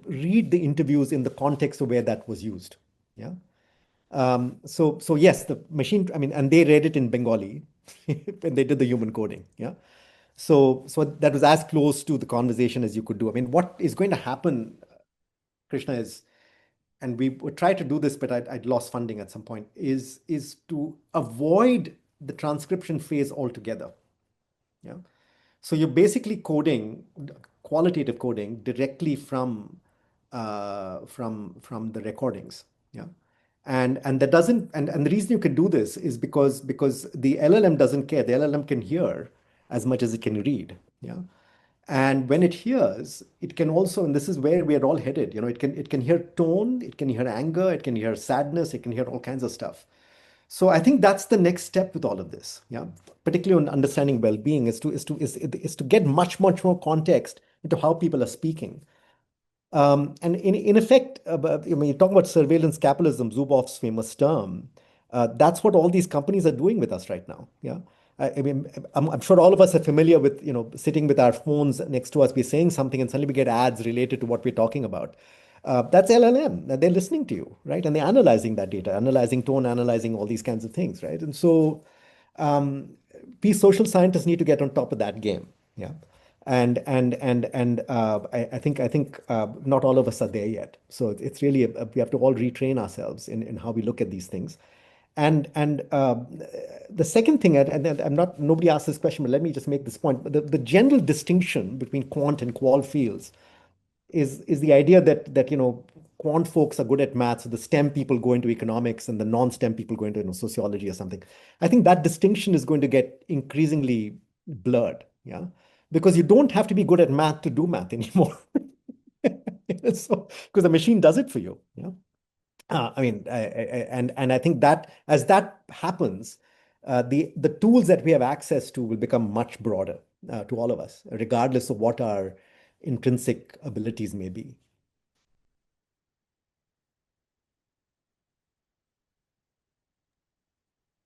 read the interviews in the context of where that was used. Yeah. So yes, the machine, I mean, and they read it in Bengali when they did the human coding. Yeah. So that was as close to the conversation as you could do. I mean, what is going to happen, Krishna, is, and we would try to do this, but I'd lost funding at some point, is to avoid the transcription phase altogether. Yeah. So you're basically coding, qualitative coding directly from the recordings. Yeah. And that doesn't, and the reason you can do this is because the LLM doesn't care. The LLM can hear as much as it can read. Yeah. And when it hears, it can also, and this is where we are all headed, it can hear tone, it can hear anger, it can hear sadness, it can hear all kinds of stuff. So I think that's the next step with all of this. Yeah. Particularly on understanding well-being is to get much more context into how people are speaking. And in effect, when you talk about surveillance capitalism, Zuboff's famous term, that's what all these companies are doing with us right now. Yeah. I mean, I'm sure all of us are familiar with, sitting with our phones next to us, we're saying something and suddenly we get ads related to what we're talking about. That's LLM. They're listening to you, right? And they're analyzing that data, analyzing tone, analyzing all these kinds of things, right? And so we social scientists need to get on top of that game. Yeah. I think not all of us are there yet. So it's really we have to all retrain ourselves in how we look at these things. The second thing, and nobody asked this question, but let me just make this point. The general distinction between quant and qual fields is the idea that quant folks are good at maths, so the STEM people go into economics and the non-STEM people go into sociology or something. I think that distinction is going to get increasingly blurred, yeah, because you don't have to be good at math to do math anymore. So, because the machine does it for you, yeah. I think that as that happens, the tools that we have access to will become much broader to all of us, regardless of what our intrinsic abilities may be.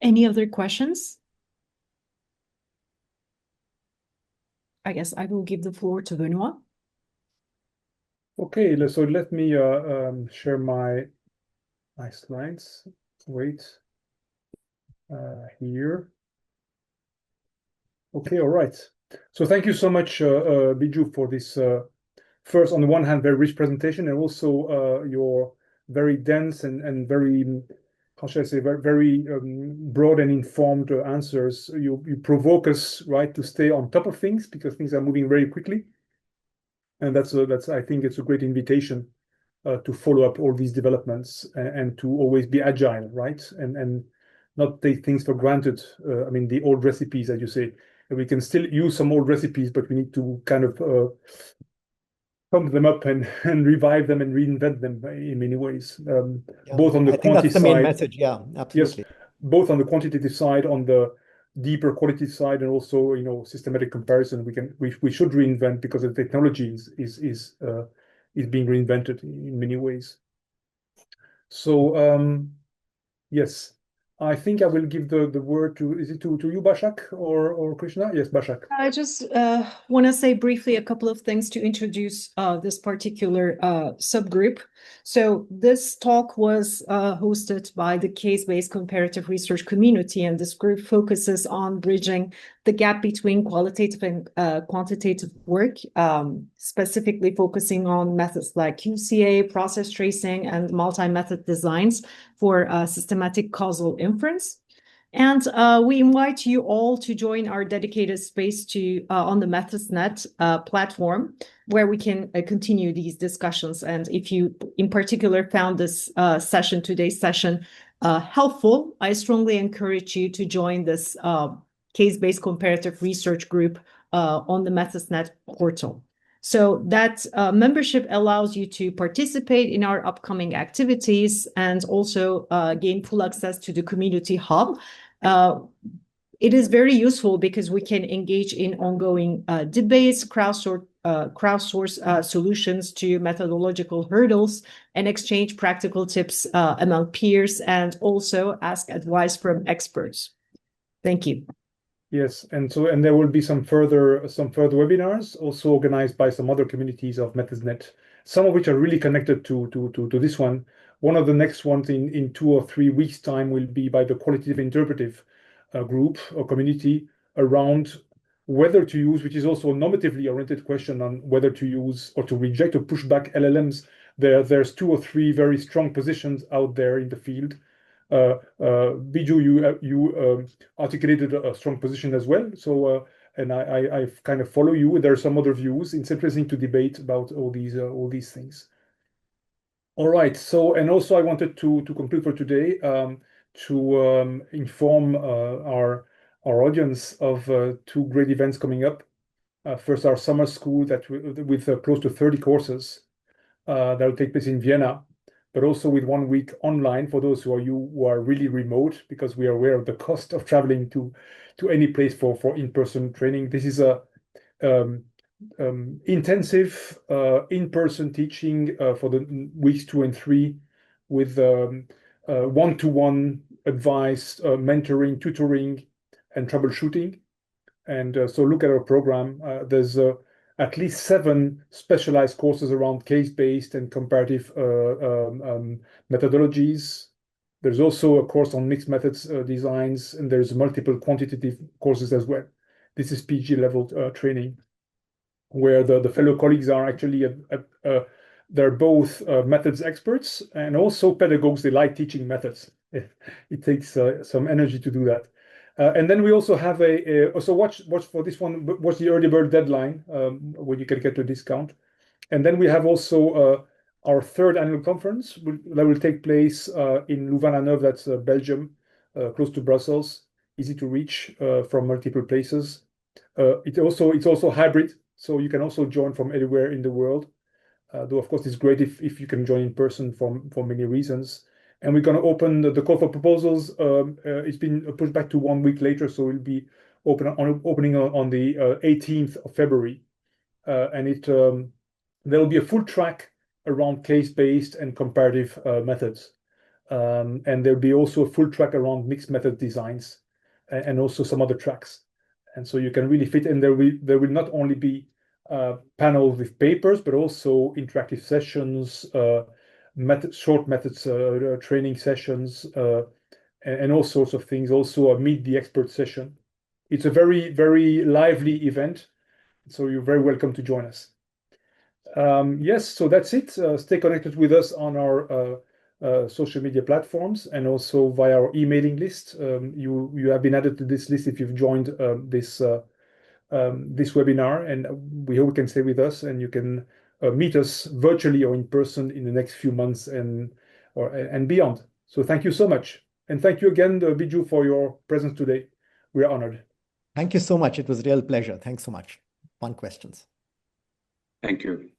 Any other questions? I guess I will give the floor to Benoit. Okay, so let me share my slides. Wait, here. Okay, all right. So thank you so much, Biju, for this first, on the one hand, very rich presentation, and also your very dense and very, how should I say, very broad and informed answers. You provoke us, right, to stay on top of things because things are moving very quickly. And that's I think it's a great invitation to follow up all these developments and to always be agile, right? And not take things for granted. I mean, the old recipes, as you say, we can still use some old recipes, but we need to kind of pump them up and revive them and reinvent them in many ways. Both on the I think that's the main side, message. Yeah, absolutely. yes, both on the quantitative side, on the deeper quality side, and also systematic comparison. We should reinvent because the technology is being reinvented in many ways. So yes, I think I will give the word to, is it to you, Bashak, or Krishna? Yes, Bashak. I just want to say briefly a couple of things to introduce this particular subgroup. So this talk was hosted by the Case-based Comparative Research community, and this group focuses on bridging the gap between qualitative and quantitative work, specifically focusing on methods like QCA, process tracing, and multi-method designs for systematic causal inference. And we invite you all to join our dedicated space on the MethodsNet platform, where we can continue these discussions. And if you, in particular, found this today's session, helpful, I strongly encourage you to join this case-based comparative research group on the MethodsNet portal. So that membership allows you to participate in our upcoming activities and also gain full access to the community hub. It is very useful because we can engage in ongoing debates, crowdsource solutions to methodological hurdles, and exchange practical tips among peers, and also ask advice from experts. Thank you. Yes, and there will be some further webinars also organized by some other communities of MethodsNet, some of which are really connected to this one. One of the next ones in 2 or 3 weeks' time will be by the qualitative interpretive group or community around whether to use, which is also a normatively oriented question on whether to use or to reject or push back LLMs. There's 2 or 3 very strong positions out there in the field. Biju, you articulated a strong position as well. So and I kind of follow you. There are some other views. It's interesting to debate about all these things. All right. So, and also I wanted to conclude for today to inform our audience of 2 great events coming up. First, our summer school with close to 30 courses that will take place in Vienna, but also with 1 week online for those who are really remote, because we are aware of the cost of traveling to any place for in-person training. This is a intensive in-person teaching for the weeks 2 and 3 with one-to-one advice, mentoring, tutoring, and troubleshooting. And so look at our program. There's at least 7 specialized courses around case-based and comparative methodologies. There's also a course on mixed methods designs, and there's multiple quantitative courses as well. This is PG level training. where the fellow colleagues are actually they're both methods experts and also pedagogues. They like teaching methods. It takes some energy to do that. And then we also have so watch for this one. Watch the early bird deadline when you can get a discount. And then we have also our third annual conference that will take place in Louvain-la-Neuve, that's Belgium, close to Brussels, easy to reach from multiple places. It's also hybrid, so you can also join from anywhere in the world. Though of course it's great if you can join in person for many reasons. And we're going to open the call for proposals. It's been pushed back to 1 week later, so it'll be opening on the 18th of February. And there will be a full track around case-based and comparative methods. And there'll be also a full track around mixed method designs and also some other tracks. And so you can really fit in. There will not only be panels with papers, but also interactive sessions, short methods training sessions, and all sorts of things. Also a meet the expert session. It's a very, very lively event. So you're very welcome to join us. Yes, so that's it. Stay connected with us on our social media platforms and also via our emailing list. You have been added to this list if you've joined this webinar, and we hope you can stay with us and you can meet us virtually or in person in the next few months and beyond. So thank you so much. And thank you again, Viju, for your presence today. We are honored. Thank you so much. It was a real pleasure. Thanks so much. Fun questions. Thank you.